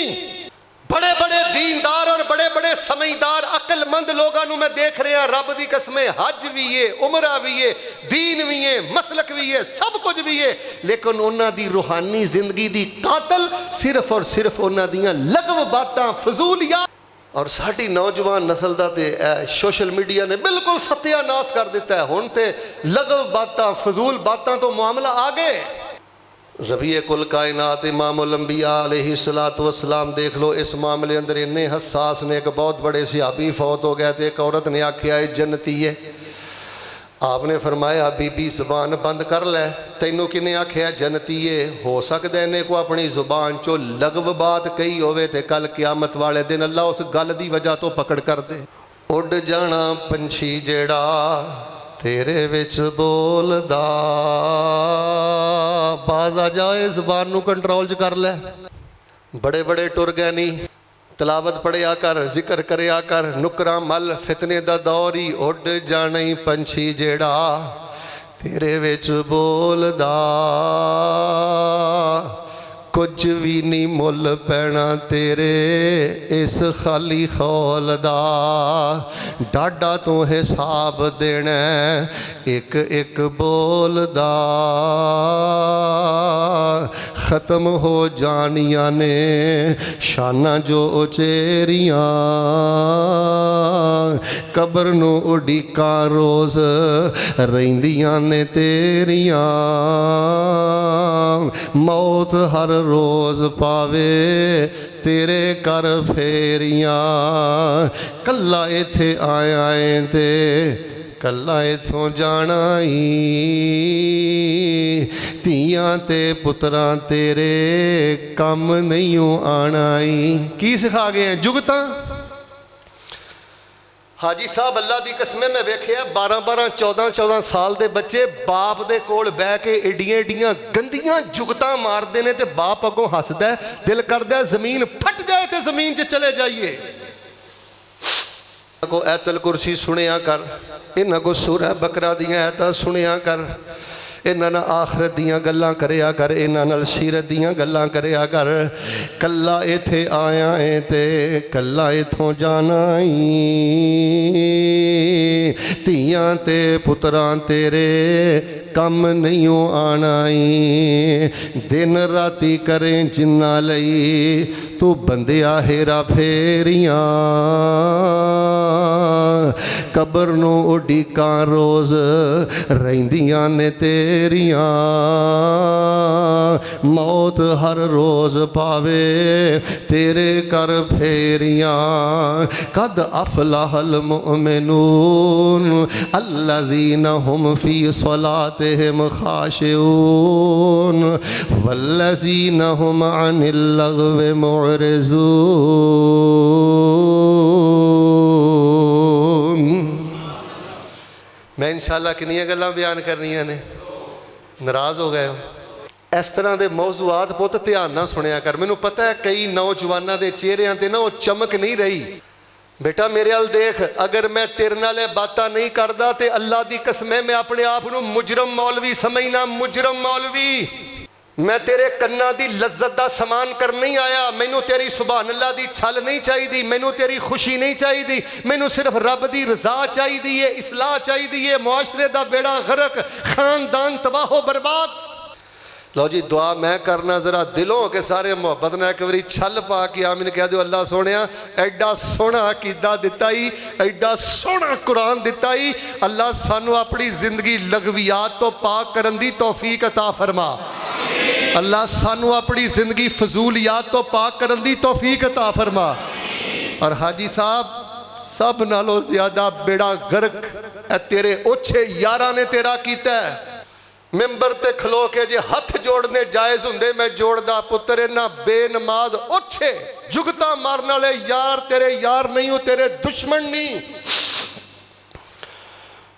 बड़े बड़े दीनदार और बड़े बड़े समझदार अकलमंद लोगों मैं देख रहा, रब दी कसमें हज भी है, उमरा भी है, दीन भी है, मसलक भी है, सब कुछ भी है, लेकिन उन्हां दी रूहानी जिंदगी दी कातल सिर्फ और सिर्फ उन्हां दियां लगव बातां फजूलियात। और साडी नौजवान नस्ल दा ते सोशल मीडिया ने बिल्कुल सत्यानाश कर दिता है। हुण ते लगव बातां फजूल बातां तो मामला आ गए। रबी कुल कायनात इमामुल अंबिया अलैहिस्सलातु वस्सलाम देख लो, इस मामले अंदर इन्ने हसास ने। एक बहुत बड़े सहाबी फौत हो गए थे, एक औरत ने आख्या है जन्नती है। आपने फरमाया बीबी जबान बंद कर लै, तैनू किने आख्या जन्नती है? हो सकता है इन्हें को अपनी जुबान चो लगव बात कही होवे ते कल क़यामत वाले दिन अल्लाह उस गल की वजह तो पकड़ कर दे। उड़ जाना पंछी जेड़ा तेरे विच बोलदा, बाज आ जाए जबान नू कंट्रोल च कर लै। बड़े बड़े टुर गए नहीं, तलावत पढ़िया कर, जिक्र करिया कर, नुकरा मल फितने दा दौर ही। उड़ जाना ही पंछी जेड़ा तेरे विच बोलदा, कुछ भी नहीं मुल पैना तेरे इस खाली खौल दा। डाडा तो हिसाब देना एक एक बोल दा, खत्म हो जानिया ने शाना जो उचेरियां कबर नू उड़ीका रोज़ रहिंदियां ने तेरियां मौत हर रोज़ पावे तेरे कर फेरियां कल्ला इत्थे आया ऐ ते कल्ला इथों जाना ई धीआं ते पुत्रां तेरे कम नहीं आना ई। की सिखा गए हैं जुगतां। हाजी साहब अल्लाह दी कसमें मैं वेख्या 12-12 14-14 साल दे बच्चे बाप दे कोल बह के एडियां एडियां गंदियां जुगतां मारते हैं तो बाप अगों हसदा है, दिल करदा है जमीन फट जाए तो जमीन च चले जाइए। को ऐतल कुर्सी सुनिया कर, इन्हां को सूरह बकरा दियां ऐतां सुनिया कर, इन्हां नाल आखरत दियां गल्लां करिया कर, इन्हां नाल सीरत दियां गल्लां करिया कर। कल्ला इत्थे आया है ते कल्ला इथों जाना ई धीआं ते पुत्रां तेरे कम नहीं आना ई। दिन राती करें जिन्ना लई तू बंदिया हेरा फेरियां कबर नू उड़ीका रोज़ रहिंदियां ने तेरियां मौत हर रोज़ पावे तेरे कर फेरियां। कद अफलाहल मुमिनून अल्लज़ीना हुम फी सलातिहिम खाशिऊन वल्लज़ीना हुम अनिल लग़्वी मुअरिज़ून। मैं इंशाअल्लाह कितनी गल्लां बयान करनियां ने, नाराज़ हो गए हो। इस तरह के मौजूआत पुत ध्यान ना सुनिया कर। मैनू पता है कई नौजवानों के चेहरियां ते ना वो चमक नहीं रही। बेटा मेरे अल देख, अगर मैं तेरे नाल बातां नहीं करदा ते अल्लाह दी कसम मैं अपने आप नू मुजरम मौलवी समझना, मुजरम मौलवी। मैं तेरे कन्ना दी लज्जत दा समान कर नहीं आया। मैनू तेरी सुभान अल्लाह दी छल नहीं चाहिए, मैनू तेरी खुशी नहीं चाहिए, मैनू सिर्फ रब दी रजा चाहिए, इसलाह चाहिए। मुआशरे दा बेड़ा गर्क, खानदान तबाहो बर्बाद। लो जी दुआ मैं करना जरा दिलों के सारे मुहब्बत ने एक बारी छल पा के आमीन कह दो। अल्लाह सोने एडा सोहना अकीदा दिता ही, एडा सोहना कुरान दिता ही। अल्लाह सानू अपनी जिंदगी लघवियात तो पाक करन दी तौफीक अता फरमा। अल्लाह सानू अपनी जिंदगी फजूलियात तो पाक करन दी तौफीक अता फरमा। और हाजी साहब सब नालों ज्यादा बेड़ा गर्क तेरे ओछे यारा ने तेरा कीता है। मैंबर ते खलो के जे हथ जोड़ने जायज़ हुंदे मैं जोड़दा पुत्र, इन्हां बेनमाज ओछे जुगता मारन वाले यार तेरे यार नहीं हो, तेरे दुश्मन नहीं।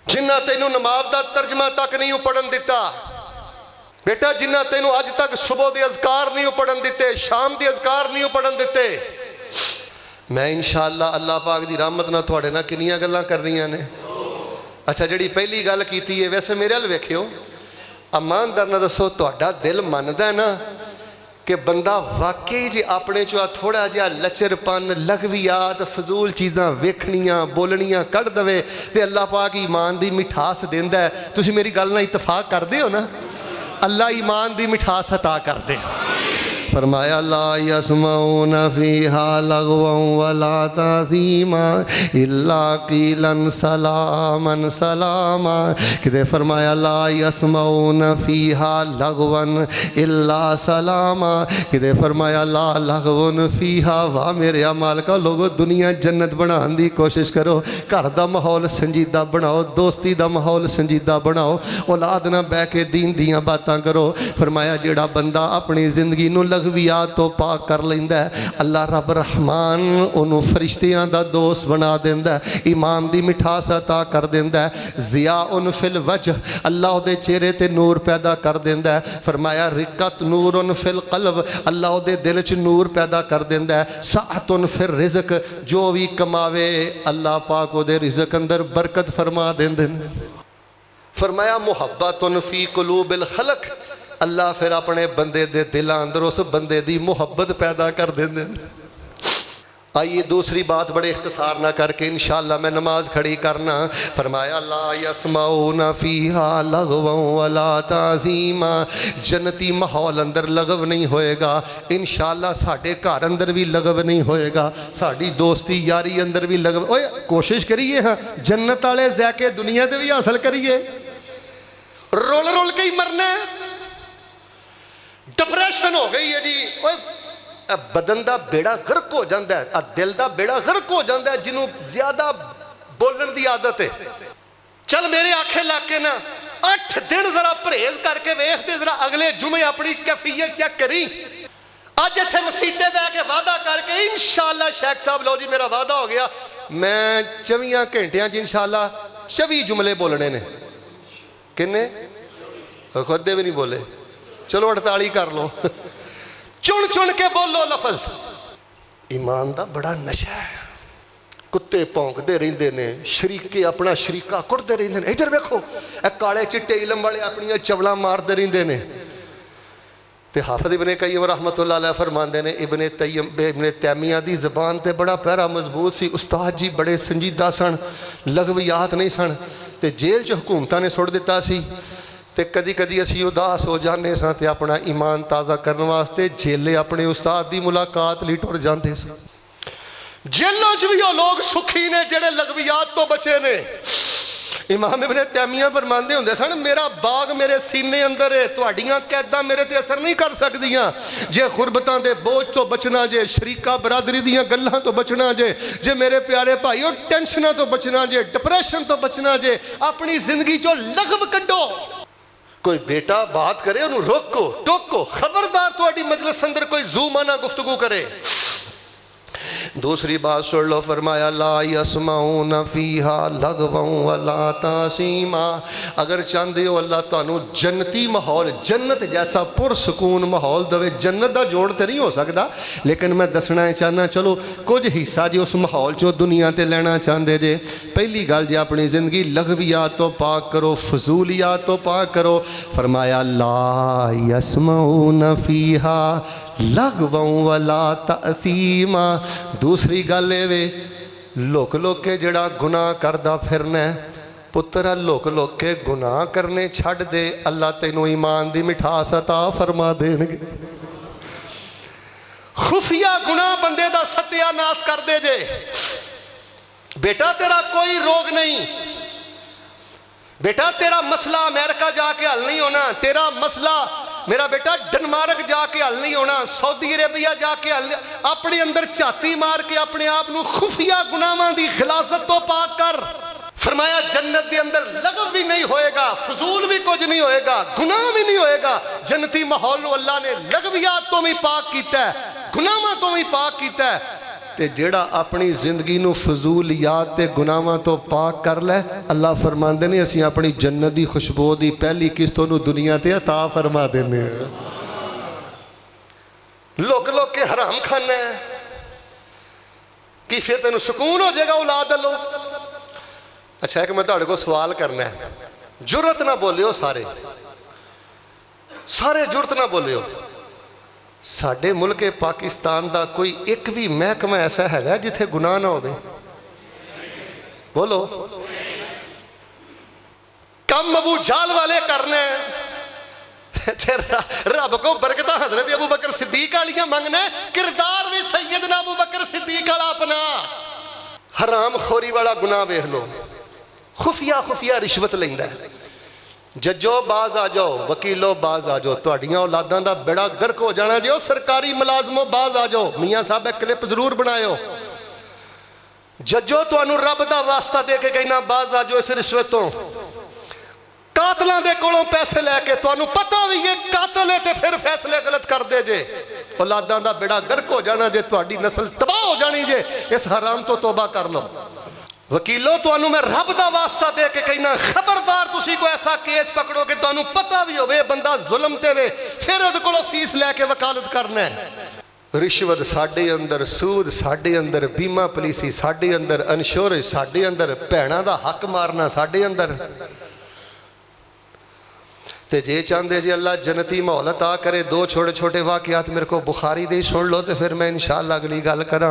जिन्ना तेनू नमाज दा तर्जमा तक नहीं पढ़न दिता बेटा, जिन्ना तेनू अज तक सुबह दे अज़कार नहीं पढ़न दिते, शाम दे अज़कार नहीं पढ़न दिते। मैं इंशाअल्लाह अल्लाह पाक दी रहमत नाल तुहाडे नाल किन्नियां गल्लां करनियां ने। अच्छा जिहड़ी पहली गल कीती है, वैसे मेरे अल वेखियो ईमानदार ना दसो, तुहाडा दिल मनदा है ना कि बंदा वाकई जे अपने चो थोड़ा जिहा लचरपन लघवियात फजूल चीज़ां वेखनियां बोलनियां कढ़ दवे तो अल्लाह पाक ईमान दी मिठास देंदा है। तुसीं मेरी गल नाल इतफाक करदे हो ना? अल्लाह ईमान दी मिठास अता कर दे। फरमाया ला यसमाऊन फीहा लगवन वला तासीमा इल्ला कीलन सलामन सलामा। किते फरमाया ला यसमाऊन फीहा लगवन इल्ला सलामा। किते फरमाया ला लगवन फीहा। वाह मेरे मालिका लोगो, दुनिया जन्नत बनाने की कोशिश करो, घर का माहौल संजीदा बनाओ, दोस्ती का माहौल संजीदा बनाओ, औलाद ना बह के दीन दियाँ बातां करो। फरमाया जिहड़ा बंदा अपनी जिंदगी नूं लघवियात तो पाक कर लैंदा है, अल्लाह रब रहमान उन्होंने फरिश्तियां दा दोस्त बना देंदा है, ईमान दी मिठास अता कर देंदा है। जिया उन फिल वजह, अल्लाह उहदे चेहरे ते नूर पैदा कर देंदा है। फरमाया रिकत नूर उन फिल कल्ब, अल्लाह उहदे दिल च नूर पैदा कर देंदा है। साअतुन फिर रिज़क, जो भी कमावे अल्लाह पाक उहदे रिज़क अंदर बरकत फरमा देंदे ने। फरमाया मुहब्बतुन फी कुलूबिल खलक, अल्लाह फिर अपने बंदे दे दिल अंदर उस बंदे दी मुहब्बत पैदा कर देंदे। आइए दूसरी बात बड़े इख्तिसार ना करके इंशाअल्लाह मैं नमाज खड़ी करना। फरमाया ला यसमाऊना फीहा लगवन वला ताज़ीमा, जन्नती माहौल अंदर लगव नहीं होएगा। इंशाअल्लाह साडे घर अंदर भी लगव नहीं होएगा, साड़ी दोस्ती यारी अंदर भी लगव। ओए कोशिश करिए हाँ जन्नत वाले ज़ैके दुनिया ते भी हासिल करिए। रोल रोल के ही मरना है, डिप्रेशन हो गई है जी। ओए बदन का बेड़ा गर्क हो जाता है, दिल का बेड़ा गर्क हो जाता है जिन्हों ज्यादा बोलने की आदत है। चल मेरे आखे लग के ना 8 दिन जरा परहेज करके वेखते, जरा अगले जुमे अपनी कैफियत चेक करी। अज इतने मसीते बह के वादा करके इंशाअल्लाह शेख साहब लो जी मेरा वादा हो गया, मैं 24 घंटिया इंशाअल्लाह 24 जुमले बोलने ने। किन्ने खुद भी नहीं बोले, चलो 48 कर लो। चुन चुन के बोलो लफज। ईमान का बड़ा नशा है, कुत्ते भौंकते रहते ने, शरीके अपना शरीका कुटते रहते हैं। इधर वेखो काले चिट्टे इलम वाले अपन चवल मारते रहते हैं। तो हाफिज़ इब्ने कय्यम रहमतुल्लाह अलैह फरमाते हैं इब्ने तैमिया की ज़बान तो बड़ा पैरा मजबूत सी, उस्ताद जी बड़े संजीदा सन, लघवियात नहीं सन। तो जेल च हुकूमतां ने सुट दिता सी। तो कदी कदी असी उदास हो जाने सा तो अपना ईमान ताज़ा करने वास्ते जेले अपने उस्ताद की मुलाकात लिए टुर जाते सन। जेलों च भी वो लोग सुखी ने जेड़े लघवियात तो बचे ने। इमाम इब्ने तैमिया फरमाते होंदे सन मेरा बाग मेरे सीने अंदर है, तुहाड़ियां कैदां मेरे ते असर नहीं कर सकदियां। जे गुरबतां दे बोझ तो बचना जे, शरीका बरादरी दियां गल्लां तो बचना जे मेरे प्यारे भाईओ टेंशनां तो बचना जे, डिप्रेशन तो बचना जे, अपनी जिंदगी चो लघव कड्डो। कोई बेटा बात करे उन्होंने रोको टोको, खबरदार तुहाडी मजलिस अंदर कोई जूमाना गुफ्तगू करे। दूसरी बात सुन लो, फरमाया ला यसमाऊना फीहा लगवन वला तासीमा। अगर चाहते हो अल्लाह तुहानू जन्नती माहौल, जन्नत जैसा पुरसकून माहौल दवे। जन्नत का जोड़ तो नहीं हो सकता, लेकिन मैं दसना चाहना चलो कुछ हिस्सा जो उस माहौल चो दुनिया ते लेना चाहते जे। पहली गल जे अपनी जिंदगी लघवियात तो पाक करो, फजूलियात तो पाक करो। फरमाया ला यसमाऊना फीहा लगवन वला तासीमा। दूसरी गल वे लुक लुक के जड़ा गुनाह करदा फिरना पुत्रा, लुक लुक के गुनाह करने छड़ दे, अल्लाह तेनों ईमान दी मिठास अता फरमा देणगे। खुफिया गुनाह बंदे दा सत्यानाश कर दे जे। बेटा तेरा कोई रोग नहीं, बेटा तेरा मसला अमेरिका जाके हल नहीं होना, तेरा मसला मेरा बेटा डेनमार्क जाके हल नहीं होना, सऊदी अरेबिया जाके हल। अपने अंदर झाती मार के अपने आप को खुफिया गुनाहों की खिलाफत तो पाक कर। फरमाया जन्नत के अंदर लगव भी नहीं होएगा, फजूल भी कुछ नहीं होएगा, गुनाह भी नहीं होएगा। जन्नती माहौल अल्लाह ने लगवियात तो भी पाक किया है, गुनाहों तो भी पाक किया है। ते जेड़ा अपनी जिंदगी नू फजूलियात ते गुनाहों तो पाक कर लै, अल्लाह फरमाते ने असीं अपनी जन्नत की खुशबू की पहली किस्त नू दुनिया ते अता फरमा देने। लुक लुक के हराम खाना है कि फिर तेन सुकून हो जाएगा औलाद लो। अच्छा एक मैं तुहाडे को सवाल करना है, जुरत ना बोलियो, सारे जुरत ना बोलियो। साडे मुल्क पाकिस्तान का कोई एक भी महकमा ऐसा है जिथे गुनाह ना हो? बोलो। कम अबू जाल वाले करने रब को बरकत हजरत अबू बकर सिद्दीक वालियां मंगना, किरदार भी सैयदना अबू बकर सिद्दीक वाला अपना। हराम खोरी वाला गुनाह वेख लो, खुफिया खुफिया रिश्वत लेंदा है। जजो बाज आ जाओ, वकीलो बाज आ जाओ, तुहाडियां औलादां दा बेड़ा गर्क हो जाना जो। सरकारी मुलाजमो बाज आ जाओ, मियाँ साहब एक क्लिप जरूर बनायो। जजो तुहानू रब दा वास्ता दे के कहना बाज आ जाओ इस रिश्वत तो। कातलों के कोलों पैसे लैके तुहानू पता भी है कातल है, तो फिर फैसले गलत कर दे जे। औलादां दा बेड़ा गर्क हो जाना जे, तुहाडी नस्ल तबाह हो जानी जे। इस हराम तो तौबा कर लो। वकीलो तुहानू मैं रब दा वास्ता दे के कहना, खबरदार तुसी कोई ऐसा केस पकड़ो कि तुहानू पता भी होवे बंदा जुल्म ते वे, फिर उहदे कोलों फीस लैके वकालत करना है। रिश्वत साडे अंदर, सूद साडे अंदर, बीमा पॉलिसी साडे अंदर, इंश्योरेंस साडे अंदर, भैणां दा हक मारना साडे अंदर। तो जे चाहते जी अल्लाह जन्नती माहौल अता करे, दो छोटे छोटे वाकयात मेरे को बुखारी दे सुन लो तो फिर मैं इंशाअल्लाह अगली गल करा।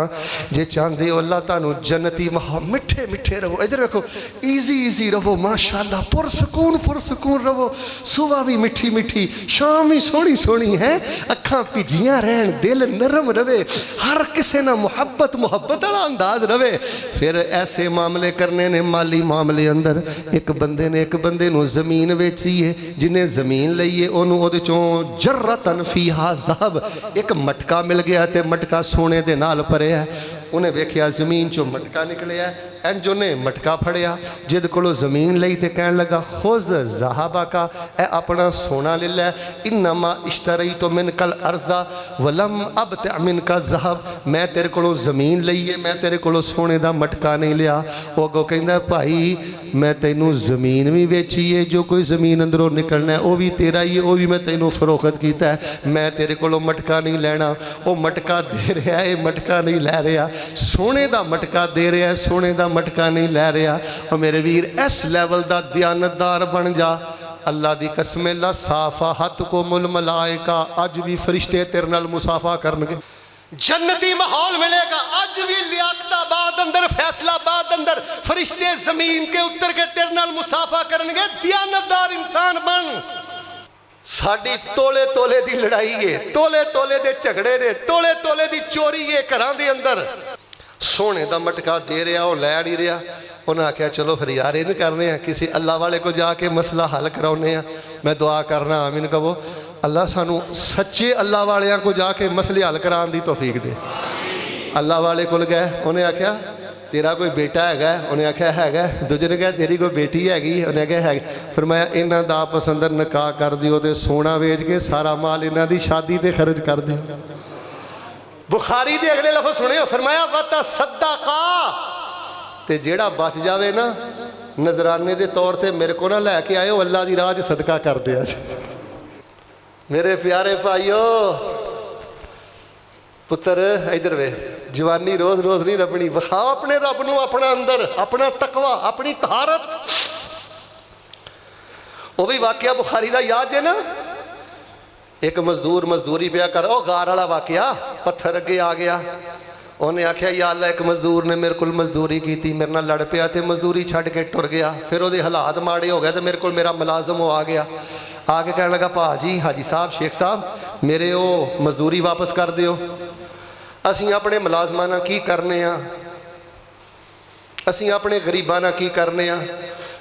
जे चाहते हो अल्लाह तुहानू जन्नती माहौल, मिठे मिठे रहो, इधर रखो, ईजी ईजी रहो, माशाअल्लाह पुरसकून रहो, सुबह भी मिठी मिठी, शाम भी सोहनी सोहनी है, अखां भिजियां रहन, दिल नरम रवे, हर किसी ना मुहब्बत वाला अंदाज रवे। फिर ऐसे मामले करने ने माली मामले अंदर एक बंदे ने एक बंदे नू जमीन वेची है, जिन्हें जमीन लईए उन्होंने चों जर्रतन फीहा ज़हब, एक मटका मिल गया तो मटका सोने दे नाल भरिया है। उन्हें वेख्या जमीन चो मटका निकलिया, इंज उन्हें मटका फड़िया, जिद को जमीन लई तो कह लगा खुज ज़हाबा का, ए अपना सोना ले लै, इन्नमा इश्तरई तो मिनकल अर्जा वलम अब मिनका ज़हब, मैं तेरे को जमीन लई है, मैं तेरे को सोने का मटका नहीं लिया। वो अगों कहंदा भाई मैं तेनू जमीन भी वेची है, जो कोई जमीन अंदरों निकलना है वह भी तेरा ही है, वह भी मैं तेनू फरोख्त किया है, मैं तेरे को मटका नहीं लैना। वो मटका दे रहा है, मटका नहीं लै रहा, सोने का मटका दे रहा है, सोने का मटका नहीं लै रहा। और मेरे वीर इस लैवल का दयानतदार बन जा, अल्लाह की कसम ला साफा हथ को मुल मलाएका, अज भी फरिश्ते तेरे नाल मुसाफा करनगे, जन्नती माहौल मिलेगा। अज भी लियाकताबाद अंदर, फैसलाबाद अंदर फरिश्ते जमीन के उतर के तेरे नाल मुसाफा करनगे। दयानतदार इंसान बन। साड़ी तोले तोले की लड़ाई है, तोले तोले के झगड़े ने, तोले तोले की चोरी है घरां दे अंदर। सोने का मटका दे रहा, वो लै नहीं रहा। उन्हें आख्या चलो फिर यार इन करने हैं, किसी अल्लाह वाले को जाके मसला हल कराने हैं। मैं दुआ करना आमीन कहो, अल्लाह सानू सच्चे अल्लाह वालियां को जाके मसले हल कराने की तौफीक दे। अल्लाह वाले को गए, उन्हें आख्या तेरा कोई बेटा है? उन्हें आख्या है। दूजे ने कहा तेरी कोई बेटी हैगी? उन्हें आख्या है। फिर मैं इन्हों का आपस अंदर निकाह कर दियो, तो सोना वेच के सारा माल इन्हों की शादी ते खर्च कर दियो। बुखारी दे अगले लफ्ज़ सुने, फरमाया वता सदका, ते जेड़ा बच जावे ना नजराने के तौर पर मेरे को ना लैके आए, अल्लाह की राह सदका कर दिया। मेरे प्यारे भाईओ पुत्र इधर वे, जवानी रोज रोज नहीं रबनी, विखाओ अपने रब नूं, अपना अंदर अपना तकवा, अपनी तहारत। वह भी वाकया बुखारी का याद है ना, एक मजदूर मजदूरी पिया कर, ओ गार वाला वाकया, पत्थर अगे आ गया। उन्हें आख्या या अल्लाह एक मजदूर ने मेरे को मजदूरी की, मेरे नाल लड़ पिया तो मजदूरी छड्ड के टुर गया। फिर वो हालात माड़े हो गए तो मेरे को मेरा मुलाजम वो आ गया, आके कह लगा भाजी हाजी साहब शेख साहब मेरे वो मजदूरी वापस कर दियो। असी अपने मुलाजमान नाल की करने आ, असी अपने गरीबां नाल की करने आ,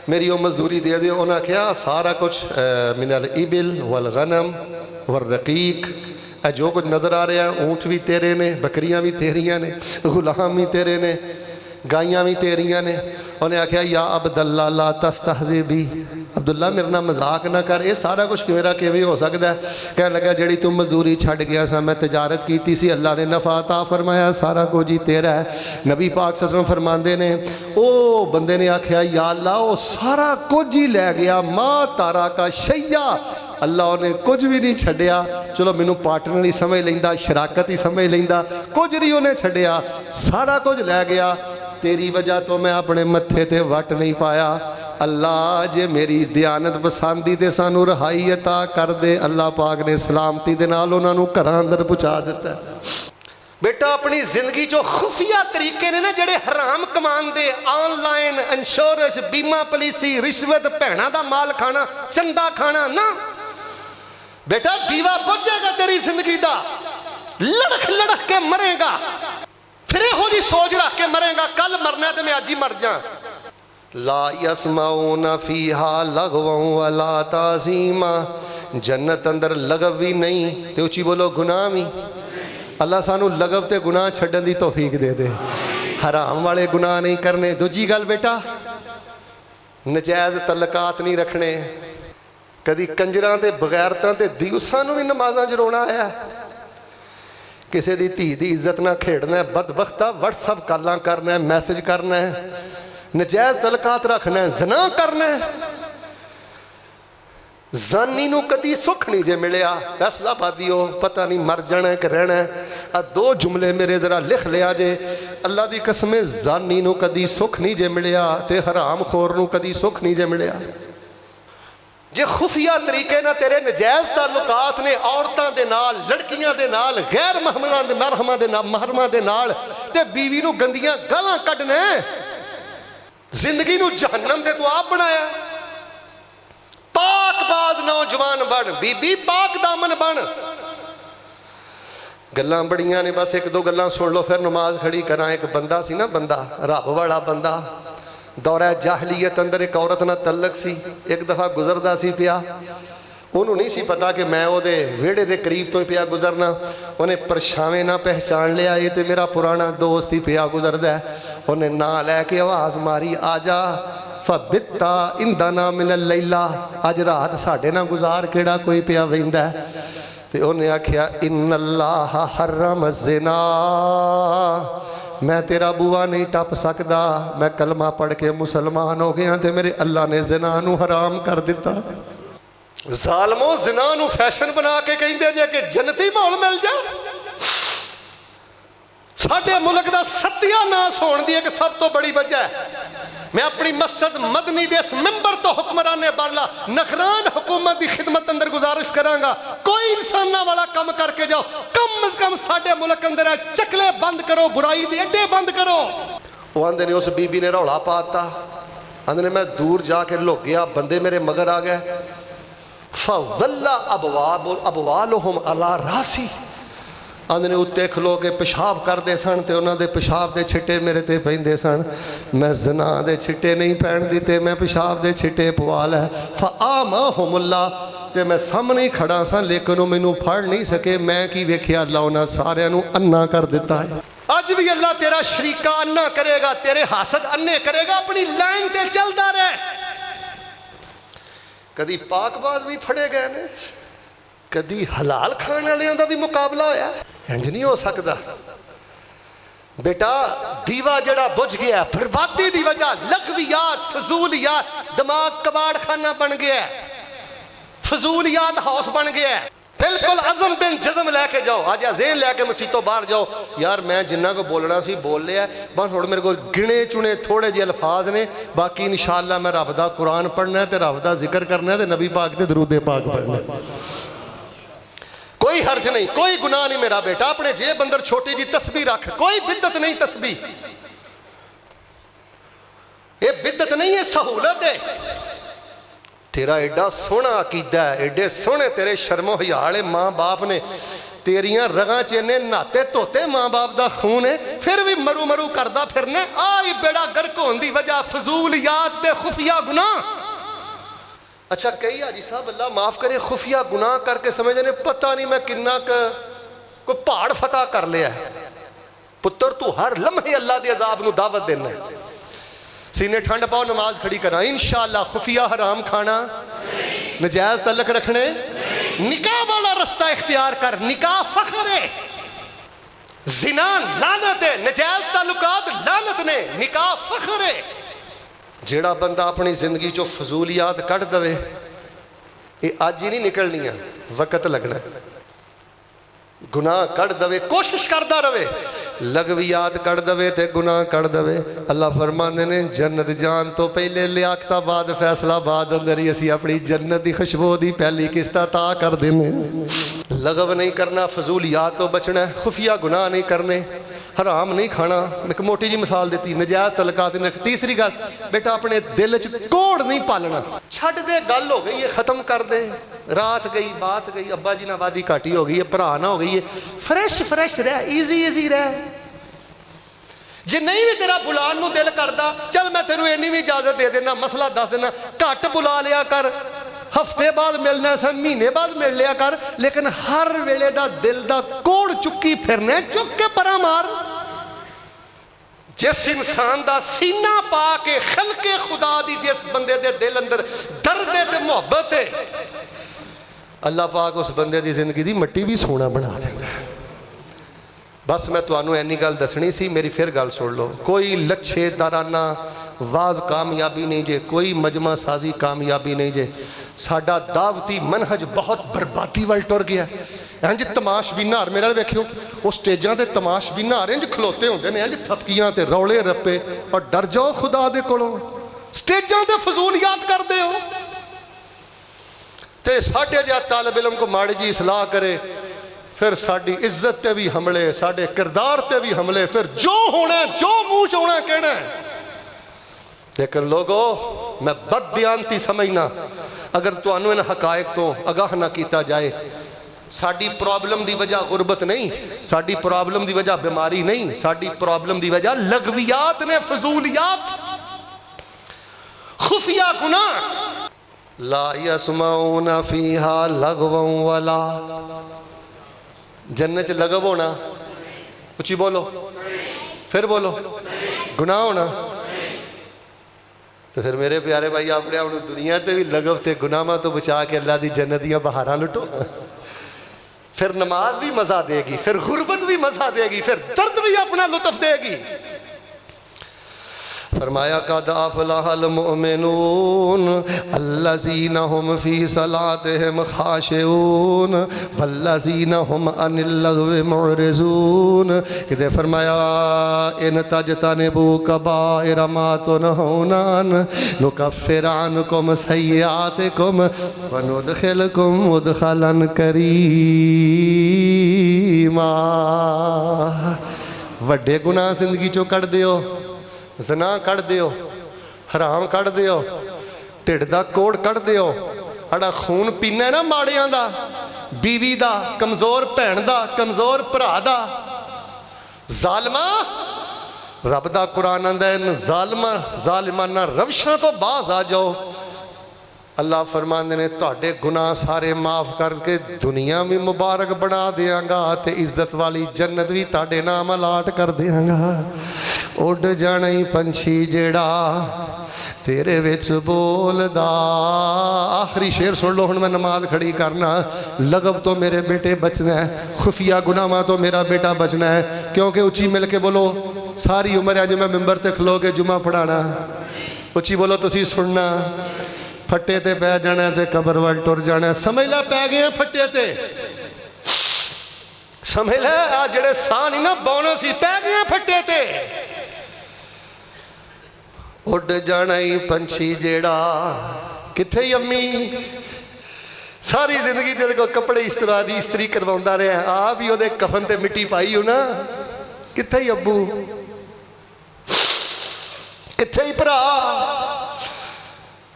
मेरी वो मजदूरी दे दियो। उन्हें आख्या सारा कुछ मिनल इबिल वल गनम वर रकीक, जो कुछ नज़र आ रहा है, ऊँट भी तेरे ने, बकरियां भी तेरिया ने, गुलाम भी तेरे ने, गाइयां भी तेरिया ने। उन्हें आख्या या अब्दुल्ला ला तस्तहज़ी भी, अब्दुल्ला मेरे नाल मजाक ना कर, ये सारा कुछ मेरा किवें हो सकता है? कह लगा जी तू मजदूरी छड्ड गया सा, मैं तजारत की सी, अल्लाह ने नफा अता फरमाया, सारा कुछ ही तेरा है। नबी पाक सल्लल्लाहु अलैहि वसल्लम फरमाते ने, ओ बंदे ने आख्या या अल्लाह वो सारा कुछ ही लै गया, माँ तारा का शैया, अल्लाह ने कुछ भी नहीं छड्डिया। चलो मैनू पार्टनर ही समझ लेंदा, शराकत ही समझ लेंदा, कुछ नहीं उन्हें छड्डिया, सारा कुछ लै गया। तेरी वजह तो मैं अपने मत्थे ते वट नहीं पाया। अल्लाह जे मेरी दयानत पसंदी ते सानू रहाई अता कर दे। अल्लाह पाक ने सलामती दे नाल उन्हां नू घरां अंदर पहुँचा दिता। बेटा अपनी जिंदगी जो खुफिया तरीके ने ना जेड़े हराम कमान दे, ऑनलाइन इंश्योरेंस, बीमा पॉलिसी, रिश्वत, भैणा दा माल खाना, चंदा खाना ना, बेटा दीवा बुझ जाएगा तेरी जिंदगी दा, लड़ख लड़ख के मरेगा। फिर यहो जी सोच रख के मरेगा, कल मरना तो मैं अज ही मर जा। ला यसमाऊना फीहा लगवं वला ताज़ीमा, जन्नत अंदर लगव भी नहीं ते उची बोलो गुनाह भी। अल्लाह सानू लगव ते गुनाह छड्डन दी तौफीक दे दे, हराम वाले गुनाह नहीं करने। दूजी गल बेटा नजायज़ तलकात नहीं रखने, कदी कंजरां ते बगैरतां ते दिवसां नूं भी नमाज़ां च रोना आया, किसी की धी की इज्जत ना खेड़ना है, बदबख्ता व्हाट्सअप कॉलां करना है, मैसेज करना है, नजायज़ तलकात रखना है, ज़ना करना है। जानी नूं कदी सुख नहीं जे मिलिया, फैसलाबादी हो पता नहीं मर जाना है कि रहना है। आ दो जुमले मेरे जरा लिख लिया जे, अल्लाह की कसम जानी नूं कदी सुख नहीं जे मिलिया ते हराम खोर नूं कदी सुख नहीं जे मिलिया। जे खुफिया तरीके ना तेरे नजायज़ ताल्लुकात ने औरतां दे नाल, लड़कियां दे नाल, गैर महरमा दे नाल ते बीवी नूं गंदियां गालां कढने, जिंदगी नूं जहन्नम दे तू आप बनाया। पाक बाज नौजवान बन, बीबी पाक दामन बन। गल्लां बड़ियां ने, बस एक दो गल्लां सुन लो फिर नमाज खड़ी करा। एक बंदा सी ना, बंदा रब वाला बंदा, दौरा जाहलीयत अंदर एक औरत नाल तल्लक सी। एक दफ़ा गुजरदा सी पिया, उन्होंने नहीं सी पता कि मैं ਉਹਦੇ ਵਿਹੜੇ ਦੇ ਕਰੀਬ ਤੋਂ ਹੀ ਪਿਆ ਗੁਜ਼ਰਨਾ। ਉਹਨੇ ਪਰਛਾਵੇਂ ਨਾ ਪਹਿਚਾਣ ਲਿਆ, ਇਹ ਤੇ ਮੇਰਾ ਪੁਰਾਣਾ ਦੋਸਤ ਹੀ ਪਿਆ ਗੁਜ਼ਰਦਾ। ਉਹਨੇ ਨਾਂ ਲੈ ਕੇ ਆਵਾਜ਼ ਮਾਰੀ, ਆ ਜਾ ਫਬਿੱਤਾ ਇੰਦਨਾ ਮਿਨਲ ਲੈਲਾ, ਅੱਜ ਰਾਤ ਸਾਡੇ ਨਾਲ ਗੁਜ਼ਾਰ, ਕਿਹੜਾ ਕੋਈ ਪਿਆ ਵਹਿੰਦਾ। ਤੇ ਉਹਨੇ ਆਖਿਆ ਇਨੱਲਾਹ ਹਰਮ ज़िना, मैं तेरा बुआ नहीं टप सकता, मैं कलमा पढ़ के मुसलमान हो गया तो मेरे अल्लाह ने ज़िना नू हराम कर दिता। ज़ालमो ज़िना नू फैशन बना के कहते जे कि जन्नती माहौल मिल जा। साडे मुल्क दा सत्यानाश होने की एक सब तो बड़ी वजह है। मैं अपनी मस्जिद मदनी दे इस मिंबर तो हुक्मराने बाला नखरान हुकूमत की खिदमत अंदर गुजारिश करांगा, कोई इंसाना वाला कम करके जाओ, कम अज कम साडे मुल्क अंदर चकले बंद करो, बुराई दे अड्डे बंद करो। वो आंदे ने उस बीबी ने रौला पाता, आंदे ने मैं दूर जाके लुक गया, बंदे मेरे मगर आ गए। फवल्ला अबवालुहुम अला रासी, आंदे ने उत्ते खलो के पेशाब करते सन तो उन्होंने पेशाब के छिट्टे मेरे ते पैंदे सन। मैं ज़िना दे छिट्टे नहीं पैण दिते, मैं पेशाब के छिट्टे पवा लै। फ़आमाहुमुल्ला, ते मैं सामने ही खड़ा सा लेकिन वो मैनू फड़ नहीं सके। मैं की वेख्या, अल्लाह उन्होंने सारिਆਂ ਨੂੰ अन्ना कर दिता है। अज भी अल्लाह तेरा शरीका अन्ना करेगा, तेरे हासद अन्ने करेगा। अपनी लाइन ते चलता रहे। कदी पाकबाज भी फड़े गए ने, कदी हलाल खाने वालियों का भी मुकाबला होया। इंज नहीं हो सकता बेटा। दीवा जड़ा बुझ गया बर्बादी की वजह, लघवियात फजूलियात, दिमाग कबाड़ खाना बन गया, फजूलियात हाउस बन गया। बिल्कुल अज़म बिन जज़म लैके जाओ, अज अज़ेन लैके मसीतों बाहर जाओ। यार मैं जिन्ना को बोलना सी बोल लिया, बस हुण मेरे को गिने चुने थोड़े जे अल्फाज ने, बाकी इंशाअल्लाह मैं रब दा कुरान पढ़ना है, रब दा जिक्र करना है, नबी पाक ते दरूद पाक पढ़ना है। कोई हर्ज नहीं, कोई गुनाह नहीं मेरा बेटा। अपने जेब अंदर छोटी जी तस्बीह रख, कोई बिद्दत नहीं। तस्बीह ये बिद्दत नहीं है, सहूलत है। तेरा एडा सोहना अकीदा है, एडे सोहने तेरे शर्मो हयाले माँ बाप ने, तेरियां रगां च इन्ने नाते धोते माँ बाप का खून है, फिर भी मरू मरू करदा फिरने। आई बेड़ा गर्क होने की वजह फजूलियात ते खुफिया गुनाह। अच्छा कई हाजी साहब अल्लाह माफ करे खुफिया गुनाह करके समझे ने पता नहीं मैं किन्ना कोई पहाड़ फतह कर लिया है। पुत्र तू हर लम्हे अल्लाह के अजाब नू दावत देना है। सीने ठंड पाओ, नमाज खड़ी करा। इंशाअल्लाह खुफिया हराम खाना, नजायज तलक रखने, निकाह वाला रास्ता इख्तियार कर। निकाह फख्र है, जिना लानत है, नजायज ताल्लुकात लानत ने, निकाह फख्र है। जेड़ा बंदा अपनी जिंदगी चो फजूलियात कढ़ दवे, ये अज ही नहीं निकलनिया, वक्त लगना। गुनाह कढ़ दवे, कोशिश करता रहे, लघवियात कढ़ दवे ते गुनाह कढ़ दवे। अल्लाह फरमाते ने जन्नत जान तो पहले लियाकताबाद फैसलाबाद अंदर ही असी अपनी जन्नत की खुशबू की पहली किस्त ता कर देने। लगव नहीं करना, फजूलियात तो बचना, खुफिया गुनाह नहीं करने, हराम नहीं खाना। एक मोटी जी मिसाल दी, नजायज तलकात ने। तीसरी गल बेटा अपने दिल च कोड़ नहीं पालना, छड्ड दे, गल हो गई है, खत्म कर दे। रात गई बात गई, अब्बा जी ना वादी घाटी हो गई है, भरा ना हो गई है, फ्रैश फ्रैश रह, ईजी ईजी रह। जे नहीं भी तेरा बुलान नू दिल करता, चल मैं तेनू इन्नी भी इजाजत दे देना, मसला दस देना, घट बुला लिया कर, हफ्ते बाद मिलना सा, महीने बाद मिल लिया कर, लेकिन हर वेले दा दिल दा कोड़ चुकी फिरना, चुक के परा मार। जिस इंसान दा सीना पा के खलके खुदा दी जिस बंदे दे दिल अंदर दर्द है ते मुहब्बत है, अल्लाह पाक उस बंदे दी जिंदगी दी मिट्टी भी सोना बना देता है। बस मैं तुहानू इन्नी गल दसनी सी, मेरी फिर गल सुन लो। कोई लच्छे दाराना वाज कामयाबी नहीं जे, कोई मजमा साजी कामयाबी नहीं जे। साडा दावती मनहज बहुत बर्बादी वाल टुर गया। इंज तमाशबीना हार मेरे वेखियो, वो स्टेजां ते तमाशबीना हार इंज खलोते होंदे ने, इंज थपकियां ते रौले रप्पे, और डर जाओ खुदा दे कोलों। स्टेजां ते फजूलियात करदे हो, ते साढ़े जिहा तालिब इलम को माड़ी जी सलाह करे, फिर साड़ी इज्जत ते भी हमले, साढ़े किरदार ते भी हमले, फिर जो होना जो मुंह च होना कहना। लेकिन लोगो मैं बददियानती समझना अगर तुहानू इन हकायक तो आगाह ना किया जाए। साड़ी प्रॉब्लम की वजह गुरबत नहीं, साड़ी प्रॉब्लम की वजह बीमारी नहीं, साड़ी प्रॉब्लम की वजह लगवियात ने, फजूलियात, खुफिया गुनाह। ला यसमाऊना फीहा लगवं वला, जन्नत लगव होना, उची बोलो, फिर बोलो, गुनाह होना। तो फिर मेरे प्यारे भाई अपने आप दुनिया ते भी लगव ते गुनाहों तो बचा के अल्लाह की जन्नत दियां बहारां लुटो। फिर नमाज भी मजा देगी, फिर गुरबत भी मजा देगी, फिर दर्द भी अपना लुत्फ देगी। फरमाया कद अफलहल मुमिनून अल्लज़ीना हुम फी सलातिहिम खाशिऊन वल्लज़ीना हुम अनिल लग़्वी मुअरिज़ून। किते फरमाया इन तजतनिबू कबाइर मा तुनहूना नुकफ्फिर अन्कुम सय्यातिकुम व नुदखिलकुम मुदखलन करीमा। वड्डे गुनाह जिंदगी चो कढ़ दियो, जना कढ़ दियो, हराम कढ़ दियो, ढिड दा कोड़ कढ़ दियो, अड़ा खून पीना ना माड़ियां दा, बीवी दा, कमजोर भैन दा, कमजोर भरा दा। जालमा रब दा कुरान आंदा है जालिमाना रवशां तो बाज आ जाओ। अल्लाह फरमाते ने तुहाडे गुनाह सारे माफ करके दुनिया भी मुबारक बना देंगा ते इज्जत वाली जन्नत भी तुहाडे नाम अलाट कर देंगा। उड़ जाना ही पंछी जेड़ा तेरे विच बोलदा। आखिरी शेर सुन लो, हुण मैं नमाज खड़ी करना। लगव तो मेरे बेटे बचना है, खुफिया गुनाहां तो मेरा बेटा बचना है, क्योंकि उची मिल के बोलो सारी उम्र अज मैं मिंबर ते खलो के जुमा पढ़ाना। उची बोलो तुसी सुनना। फट्टे ते पै जाना ते कबर वाल टुर जाना। समझ ला पै गए फट्टे ते, समझ ला आ जेड़े साह नहीं ना बोनस ही पै गए फट्टे ते। उड़ जाना ही पंछी जेड़ा किथे अम्मी सारी जिंदगी तेरे को कपड़े इस तरह की इस्त्री करवाता रहा, आप ही ओदे कफन ते मिट्टी पाई हो ना। किथे ही अब्बू, किथे ही भरा।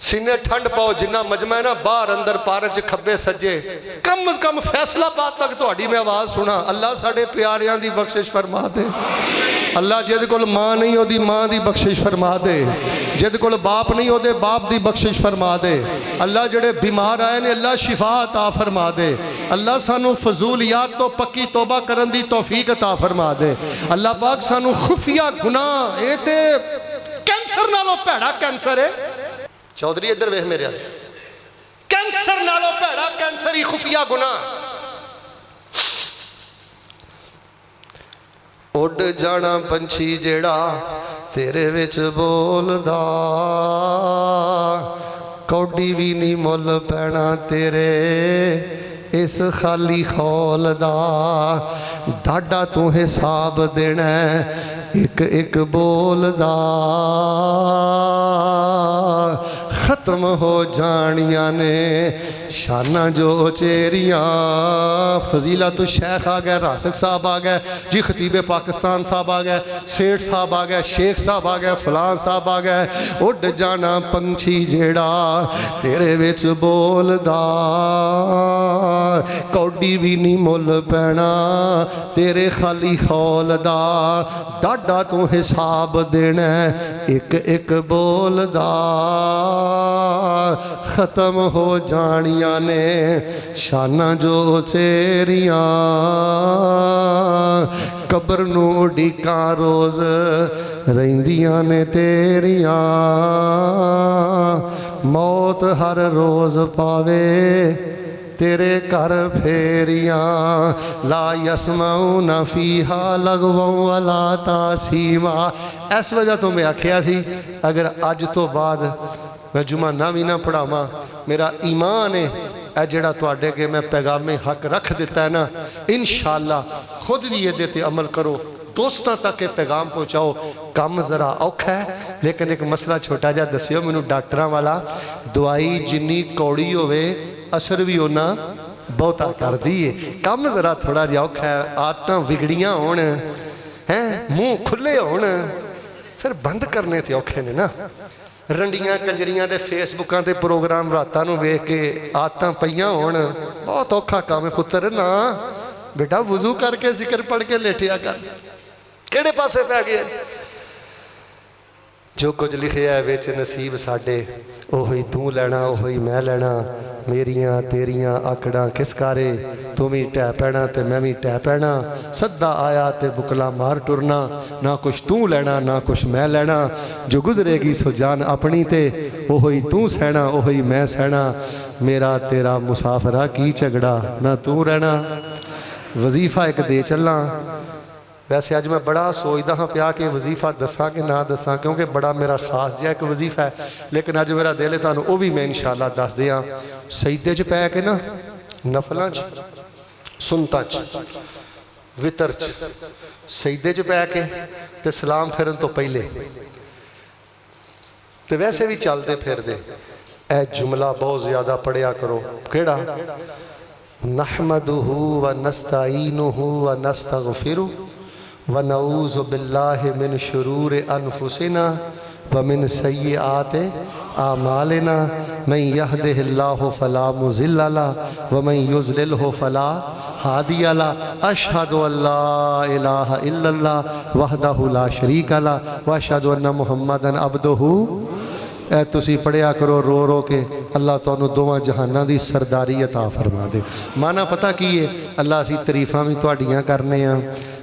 सीने ठंड पाओ जिन्ना मजमा है ना, बाहर अंदर पार च खब्बे सज्जे, कम अज कम फैसलाबाद तक थोड़ी मैं आवाज़ सुना। अल्लाह साढ़े प्यारियां दी बख्शिश फरमा दे। अल्लाह जिद कोल मां नहीं ओदी मां दी बख्शिश फरमा दे, जिद कोल बाप नहीं ओदे बाप दी बख्शिश फरमा दे। अल्लाह जेड़े बीमार आए ने अल्लाह शिफा अता फरमा दे। अल्लाह सानू फजूलियात तो पक्की तौबा करन दी तौफीक अता फरमा दे। अल्लाह पाक सानू खुफिया गुनाह, ये ते कैंसर नालों भैड़ा कैंसर है। चौधरी इधर वेख मेरे, कैंसर नालों भैड़ा कैंसर ही खुफिया गुनाह। उड़ जाना पंछी जेड़ा तेरे विच बोलदा, कौडी भी नहीं मुल पैना तेरे इस खाली खौल दा। डाडा तू हिसाब देना एक एक बोलदा, खत्म हो जानिया ने शाना जो चेरिया। फजीला तो शेख आ गए, रासक साहब आ गए जी, खतीबे पाकिस्तान साहब आ गए, सेठ साहब आ गए, शेख साहब आ गए, फलान साहब आ गए। उड़ जाना पंछी जेड़ा तेरे विच बोलदा, कौडी भी नहीं मुल पैना तेरे खाली खौल दा। डाडा तू हिसाब देना एक एक बोलदा, खत्म हो जानिया ने शाना जो चेरिया। कबर नू उड़ीका रोज रहिंदियां ने तेरिया, मौत हर रोज पावे तेरे घर फेरिया। ला यसमाऊना फीहा लगवं वला तासीमा। इस वजह तो मैं आखिया सी अगर अज तो बाद मैं जुमा ना भी ना पढ़ावा, मेरा ईमान है ए जड़ा तुहाडे अगे मैं पैगामे हक रख दिता है ना, इंशाअल्लाह खुद भी ये ते अमल करो, दोस्तों तक ये पैगाम पहुँचाओ। कम जरा औखा है, लेकिन एक मसला छोटा जा दसियो मैनू डॉक्टरां वाला, दवाई जिन्नी कौड़ी होवे असर भी उन्ना बहुता कर दी है। काम जरा थोड़ा जिहा औखा है, आदतां विगड़ियां होण हैं, मूँह खुले होण, फिर बंद करने ते औखे ने ना। रंडियां कंजरियां दे फेसबुकां ते प्रोग्राम रातां नूं वेख के आदतां पईयां होण, बहुत औखा काम है पुत्तर। ना बेटा वजू करके जिक्र पढ़ के लेटिया कर, किहड़े पासे पै गए। जो कुछ लिखिया है विच नसीब साडे, ओही तू लैना ओही मैं लैना। मेरियां तेरियां आकड़ां किस कारे, तू भी टै पैना ते मैं भी टै पैना। सद्दा आया ते बुकला मार टुरना, ना कुछ तू लैना ना कुछ मैं लैना। जो गुजरेगी सो जान अपनी ते, ओही तू सहना ओही मैं सहना। मेरा तेरा मुसाफरा की झगड़ा, ना तू रहना। वजीफा एक दे चलना। वैसे अज मैं बड़ा सोचता हाँ पिया कि वजीफा दसा कि ना दसा, क्योंकि बड़ा मेरा खास जिहा एक वजीफा है। लेकिन अज मेरा दिल है तुहानूं वह भी मैं इंशाअल्लाह दस दियां। सईदे च पै के ना, नफलों च, सुनतां च, वितर च, सईदे च पै के ते सलाम फिरन तो पहले ते वैसे भी चलते फिरदे ए जुमला बहुत ज़्यादा पढ़िया करो। केड़ा? नहमदुहु व नस्तईनुहु व नस्तगफिरु व नऊज़ु बिल्लाहि मिन शुरूर अनफुसिना व मिन सय्यिआति आमालिना। मन यहदिहिल्लाहु फला मुज़िल्ल लहु व मन युज़लिलहु फला हादिय लहु। अशहदु अल्ला इलाहा इल्लल्लाह वहदहु ला शरीका लहु व अशहदु अन्ना मुहम्मदन अब्दुहु। ए तुसी पढ़िया करो रो रो के, अल्लाह तुहानूं दोवां जहानां दी सरदारी अता फरमा दे। माना पता की है, अल्लाह असीं तरीफां भी तुहाडीआं करने आ,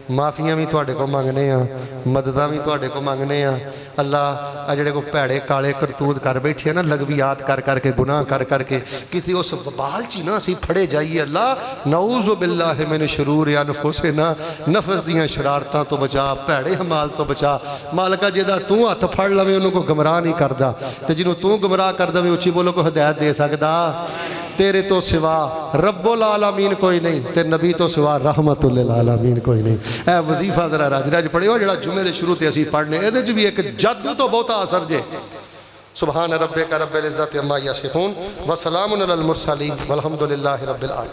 माफ़ियां भी तुहाडे को मंगने आ, मददां भी तुहाडे को मंगने आ। अल्लाह आ जिहड़े को भैड़े काले करतूत कर बैठे ना, लगवियात कर करके गुनाह कर करके किसी उस बबाल च ना असीं फड़े जाइए। अल्लाह नऊज़ु बिल्लाहि मिन शुरूर अनफुसिना, नफस दियां शरारतां तो बचा, भैड़े हमाल तो बचा। मालका जिहदा तू हथ फड़ लवे उन्होंने कोई गुमराह नहीं करदा, ते जिन्हों तू गुमराह कर दवे उच्ची बोलो कोई हिदायत दे सकदा। तेरे तो सिवा रब्बुल आलमीन कोई नहीं, ते नबी तो सिवा रहमतुल लिल आलमीन कोई नहीं। ए वजीफा जरा रज रज पढ़ियो, जिहड़ा जुमे दे शुरू ते असीं पढ़ने, इहदे च भी एक जादू तो बहुता असर जे। सुभान रब्बिका रब्बिल इज्जति अम्मा यसिफून व सलामुन अलल मुरसलीन वल्हम्दुलिल्लाहि रब्बिल आलमीन।